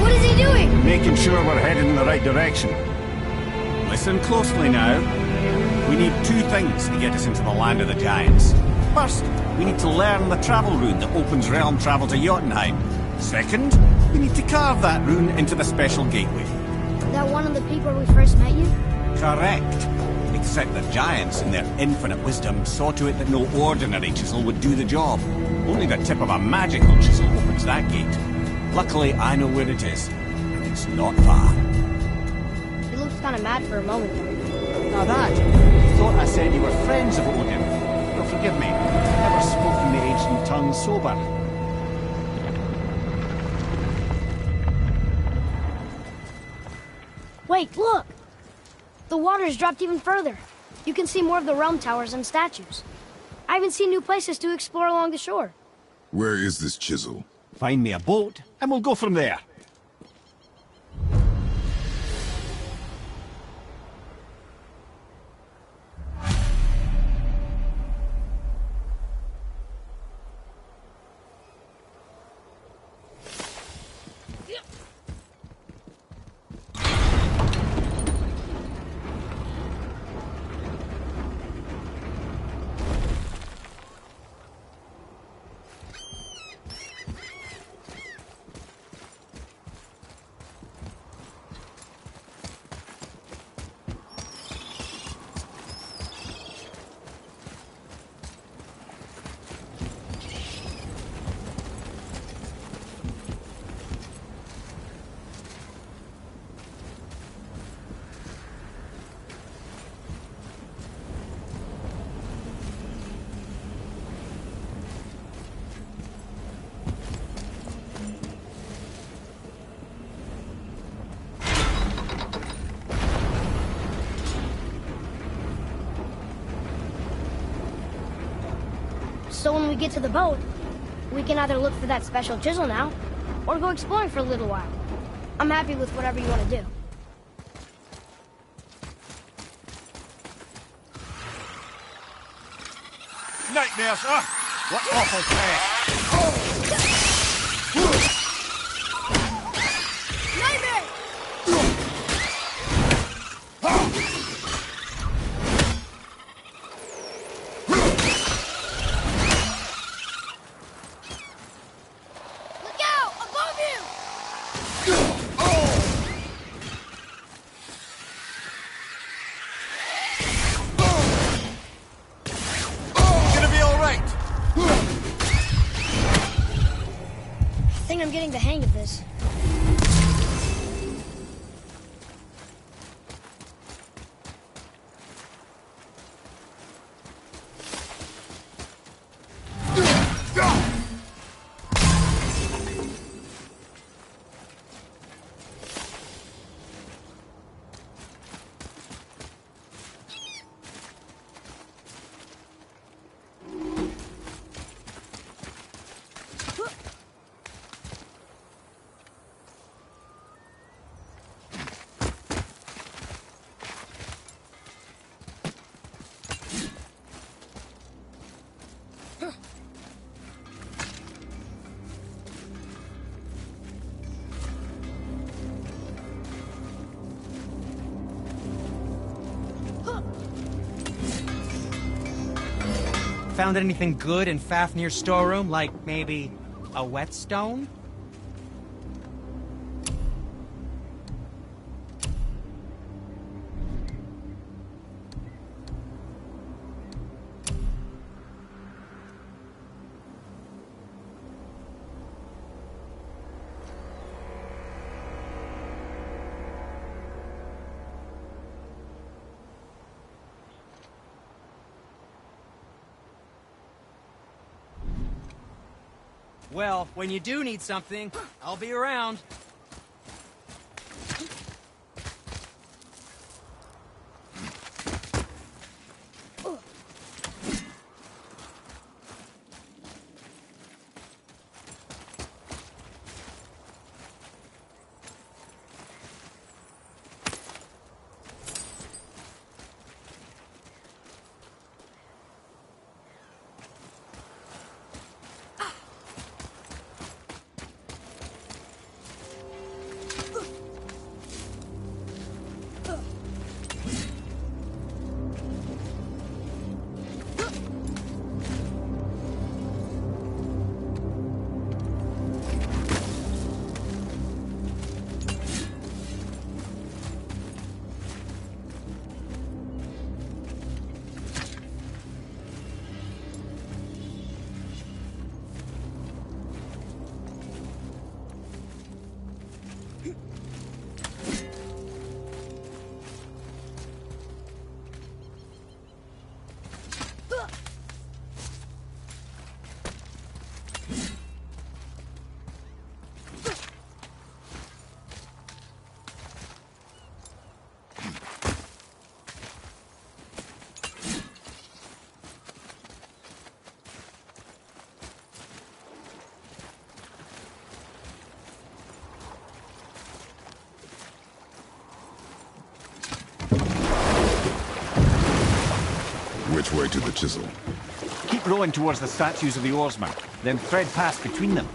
[SPEAKER 2] What is he doing?
[SPEAKER 6] Making sure we're heading in the right direction. Listen closely now. We need two things to get us into the land of the giants. First, we need to learn the travel rune that opens realm travel to Jotunheim. Second, we need to carve that rune into the special gateway.
[SPEAKER 2] That one of the people we first met you?
[SPEAKER 6] Correct. Except the giants, in their infinite wisdom, saw to it that no ordinary chisel would do the job. Only the tip of a magical chisel opens that gate. Luckily, I know where it is, and it's not far.
[SPEAKER 2] He looks kind of mad for a moment there.
[SPEAKER 6] Now that, you thought I said you were friends of Odin. Well, forgive me. Never spoken the ancient tongue sober.
[SPEAKER 2] Wait, look! The water's dropped even further. You can see more of the realm towers and statues. I even see new places to explore along the shore.
[SPEAKER 1] Where is this chisel?
[SPEAKER 6] Find me a boat, and we'll go from there.
[SPEAKER 2] So when we get to the boat, we can either look for that special chisel now, or go exploring for a little while. I'm happy with whatever you want to do.
[SPEAKER 6] Nightmares, huh? What awful trash.
[SPEAKER 2] Nightmare! think I'm getting the hang of this.
[SPEAKER 7] Found anything good in Fafnir's storeroom? Like, maybe a whetstone? Well, when you do need something, I'll be around.
[SPEAKER 1] Which way to the chisel?
[SPEAKER 6] Keep rowing towards the statues of the oarsmen, then thread past between them.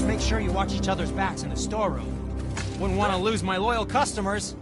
[SPEAKER 7] Make sure you watch each other's backs in the storeroom. Wouldn't want to lose my loyal customers.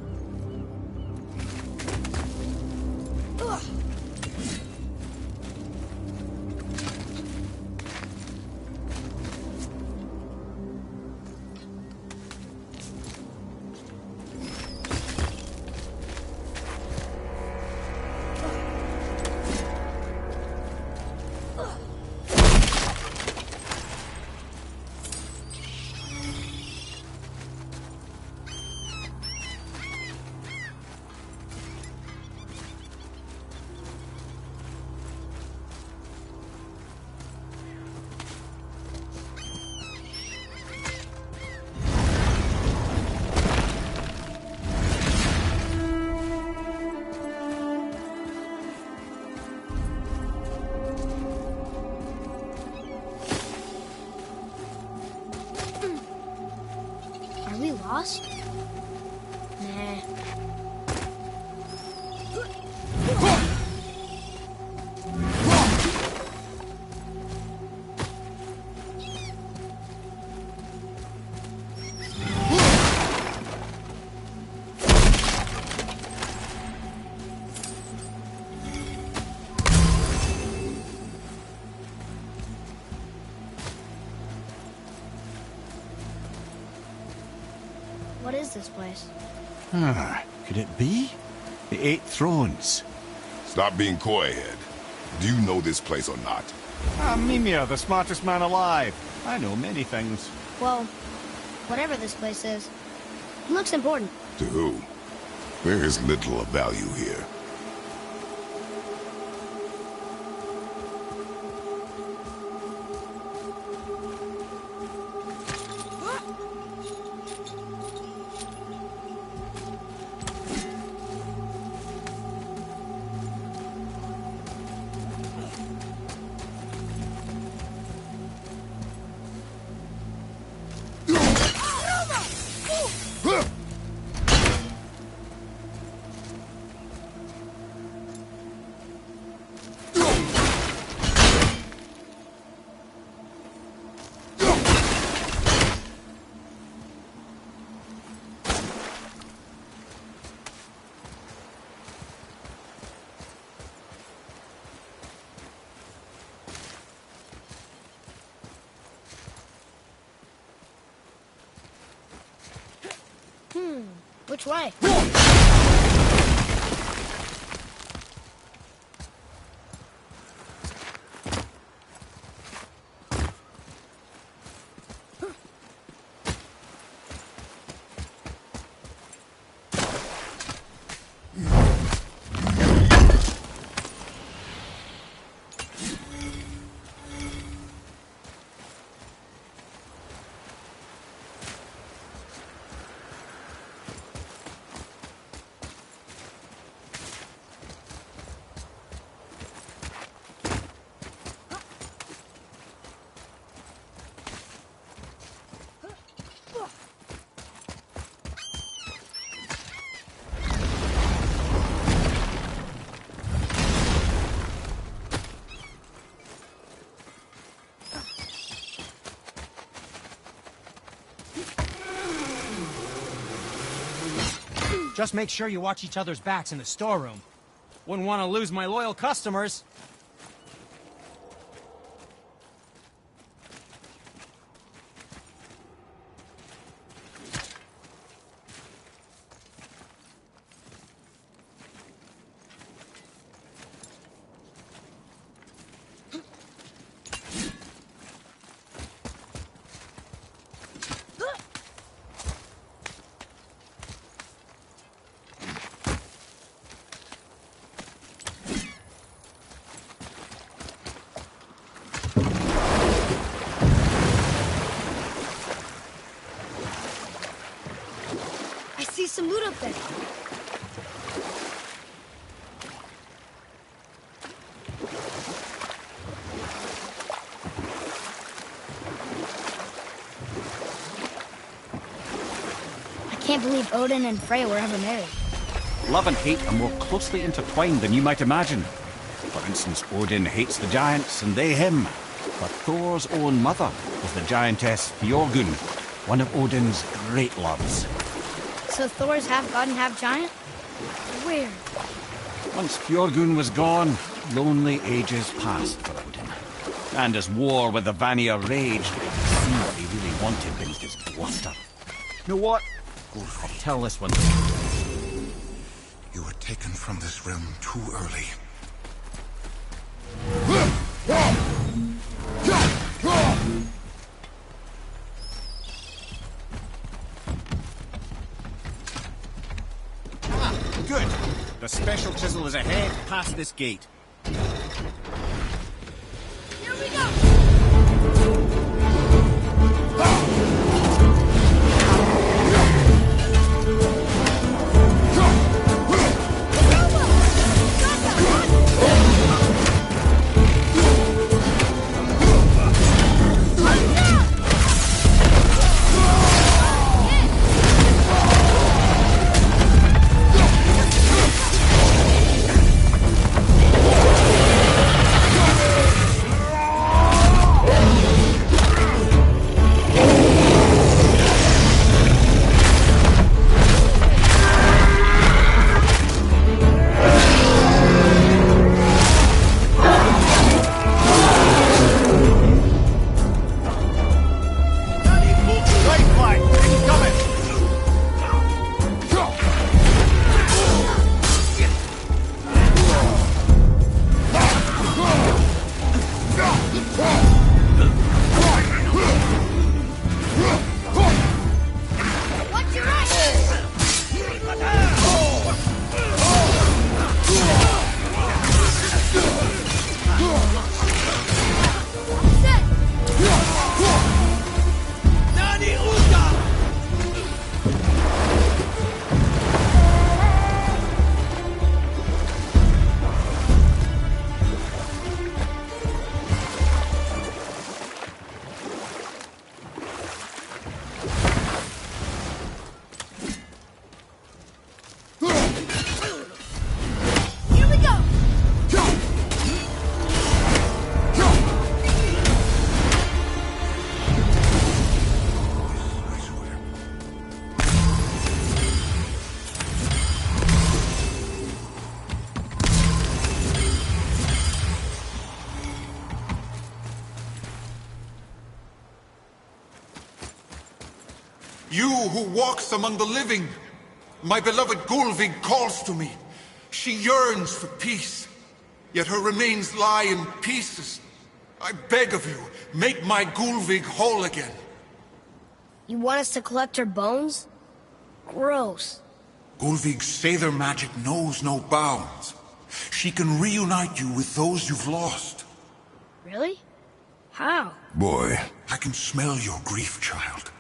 [SPEAKER 2] What is this place?
[SPEAKER 6] Could it be? The Eight Thrones.
[SPEAKER 1] Stop being coy, Head. Do you know this place or not?
[SPEAKER 6] I'm Mimir, the smartest man alive. I know many things.
[SPEAKER 2] Well, whatever this place is, it looks important.
[SPEAKER 1] To who? There is little of value here.
[SPEAKER 2] Which way?
[SPEAKER 7] Just make sure you watch each other's backs in the storeroom. Wouldn't want to lose my loyal customers.
[SPEAKER 2] Some loot up there. I can't believe Odin and Freya were ever married.
[SPEAKER 6] Love and hate are more closely intertwined than you might imagine. For instance, Odin hates the giants and they him. But Thor's own mother was the giantess Fjorgun, one of Odin's great loves.
[SPEAKER 2] So Thor's half god and half giant? Weird.
[SPEAKER 6] Once Fjorgun was gone, lonely ages passed for Odin. And as war with the Vanir raged, see what he really wanted beneath his bluster. You know what? I'll tell this one.
[SPEAKER 4] You were taken from this realm too early.
[SPEAKER 6] Good. The special chisel is ahead, past this gate.
[SPEAKER 2] Here we go!
[SPEAKER 4] You who walks among the living. My beloved Gulvig calls to me. She yearns for peace, yet her remains lie in pieces. I beg of you, make my Gulvig whole again.
[SPEAKER 2] You want us to collect her bones? Gross.
[SPEAKER 4] Gulvig's Sather magic knows no bounds. She can reunite you with those you've lost.
[SPEAKER 2] Really? How?
[SPEAKER 1] Boy.
[SPEAKER 4] I can smell your grief, child.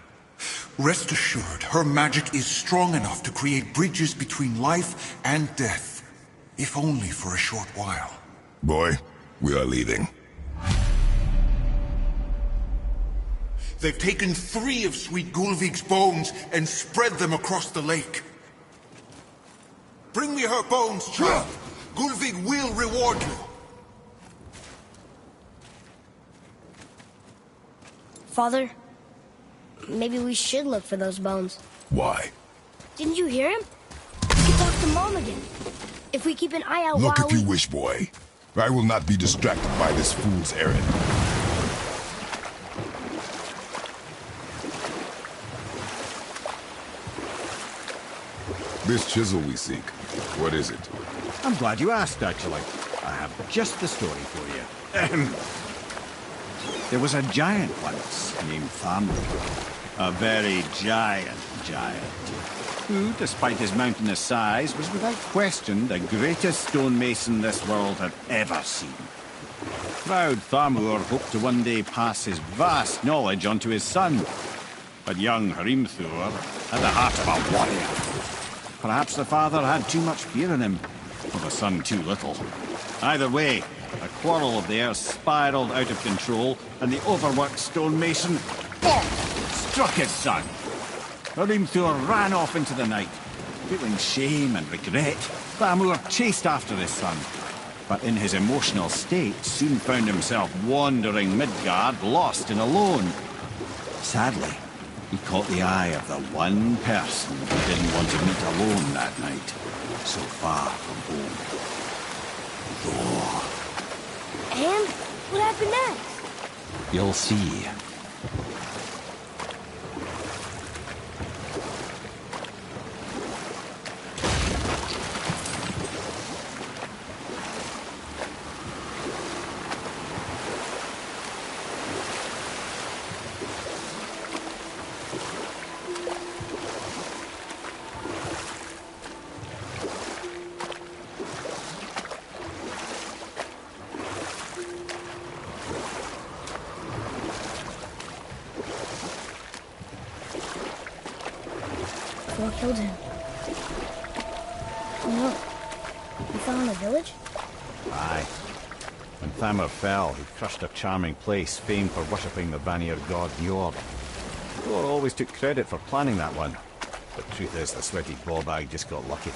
[SPEAKER 4] Rest assured, her magic is strong enough to create bridges between life and death. If only for a short while.
[SPEAKER 1] Boy, we are leaving.
[SPEAKER 4] They've taken 3 of Sweet Gulvig's bones and spread them across the lake. Bring me her bones, child. Gulvig will reward you.
[SPEAKER 2] Father, maybe we should look for those bones.
[SPEAKER 1] Why?
[SPEAKER 2] Didn't you hear him? We can talk to Mom again. If we keep an eye out
[SPEAKER 1] Look
[SPEAKER 2] while
[SPEAKER 1] if you wish, boy. I will not be distracted by this fool's errand. This chisel we seek, what is it?
[SPEAKER 6] I'm glad you asked, actually. I have just the story for you. There was a giant once named Thamur. A very giant, who, despite his mountainous size, was without question the greatest stonemason this world had ever seen. Proud Thamur hoped to one day pass his vast knowledge on to his son. But young Hrimthur had the heart of a warrior. Perhaps the father had too much fear in him, or the son too little. Either way, a quarrel of theirs spiraled out of control, and the overworked stonemason struck his son. Hrimthur ran off into the night. Feeling shame and regret, Thamur chased after his son, but in his emotional state soon found himself wandering Midgard, lost and alone. Sadly, he caught the eye of the one person he didn't want to meet alone that night, so far from home.
[SPEAKER 2] And what happened next?
[SPEAKER 6] You'll see.
[SPEAKER 2] What killed him? No. He fell in the village?
[SPEAKER 6] Aye. When Thamur fell, he crushed a charming place famed for worshipping the Vanir god Njord. Thor always took credit for planning that one. But truth is, the sweaty ballbag just got lucky.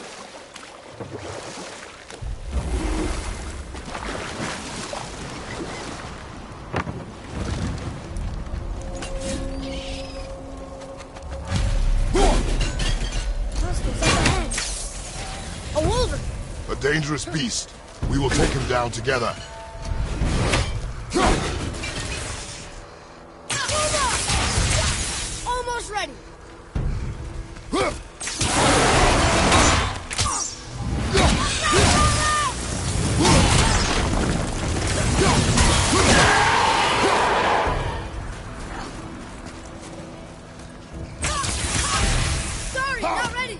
[SPEAKER 1] A dangerous beast. We will take him down together.
[SPEAKER 2] Almost ready. Sorry, not ready.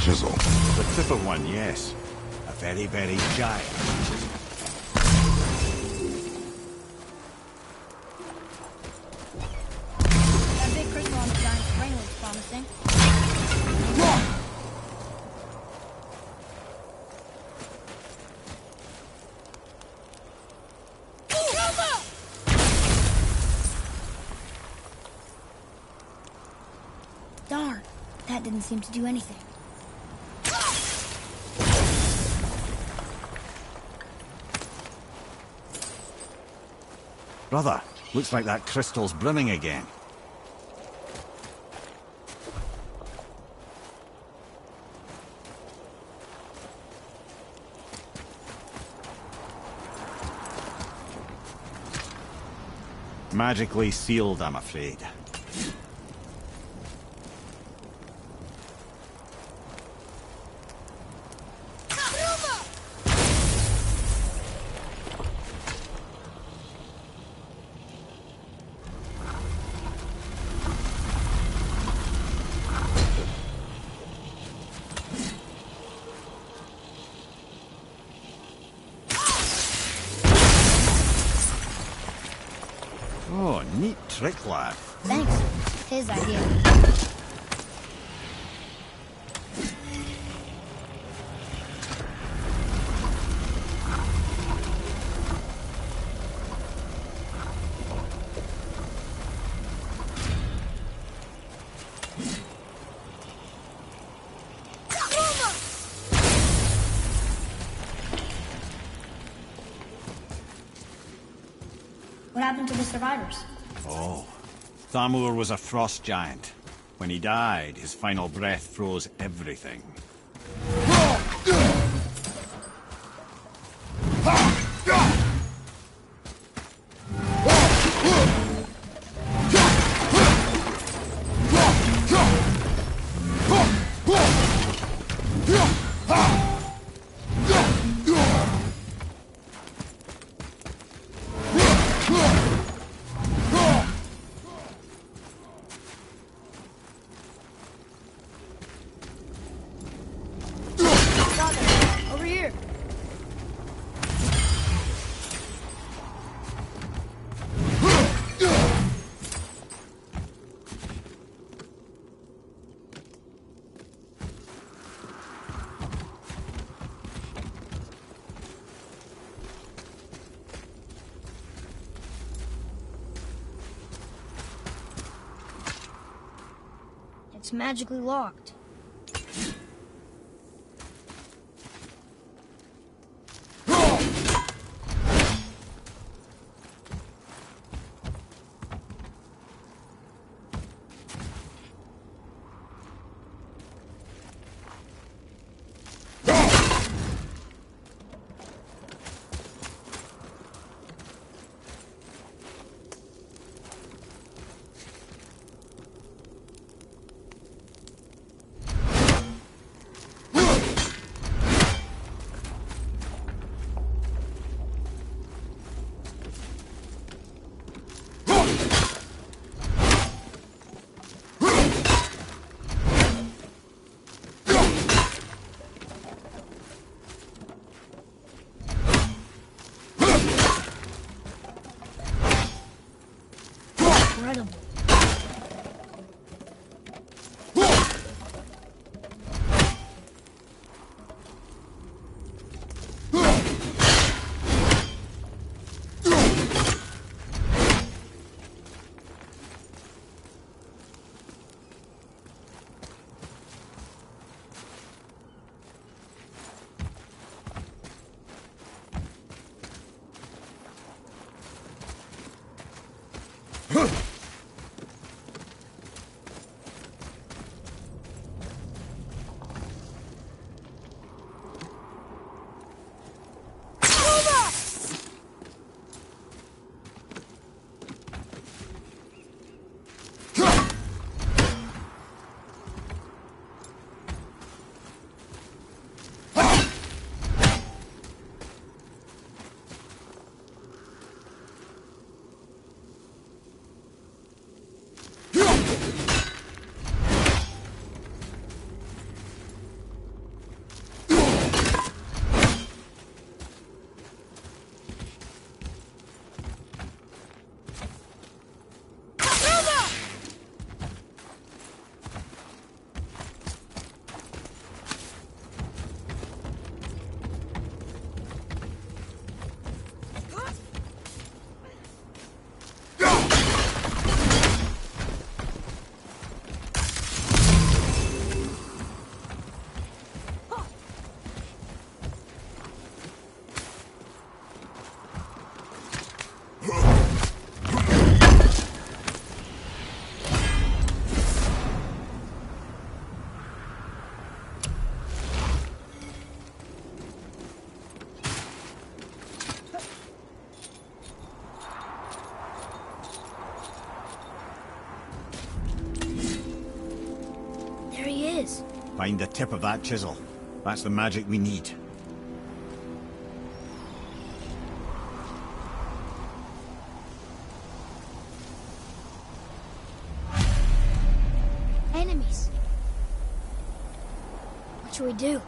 [SPEAKER 1] Chisel.
[SPEAKER 6] The tip of one, yes. A very, very giant chisel.
[SPEAKER 2] That big crystal on the giant spring looks promising. Darn, that didn't seem to do anything.
[SPEAKER 6] Brother, looks like that crystal's brimming again. Magically sealed, I'm afraid. Oh, neat trick, lad.
[SPEAKER 2] Thanks. His idea. What happened to the survivors?
[SPEAKER 6] Oh, Thamur was a frost giant. When he died, his final breath froze everything.
[SPEAKER 2] Over here. It's magically locked. is.
[SPEAKER 8] Find the tip of that chisel. That's the magic we need.
[SPEAKER 2] Enemies. What should we do?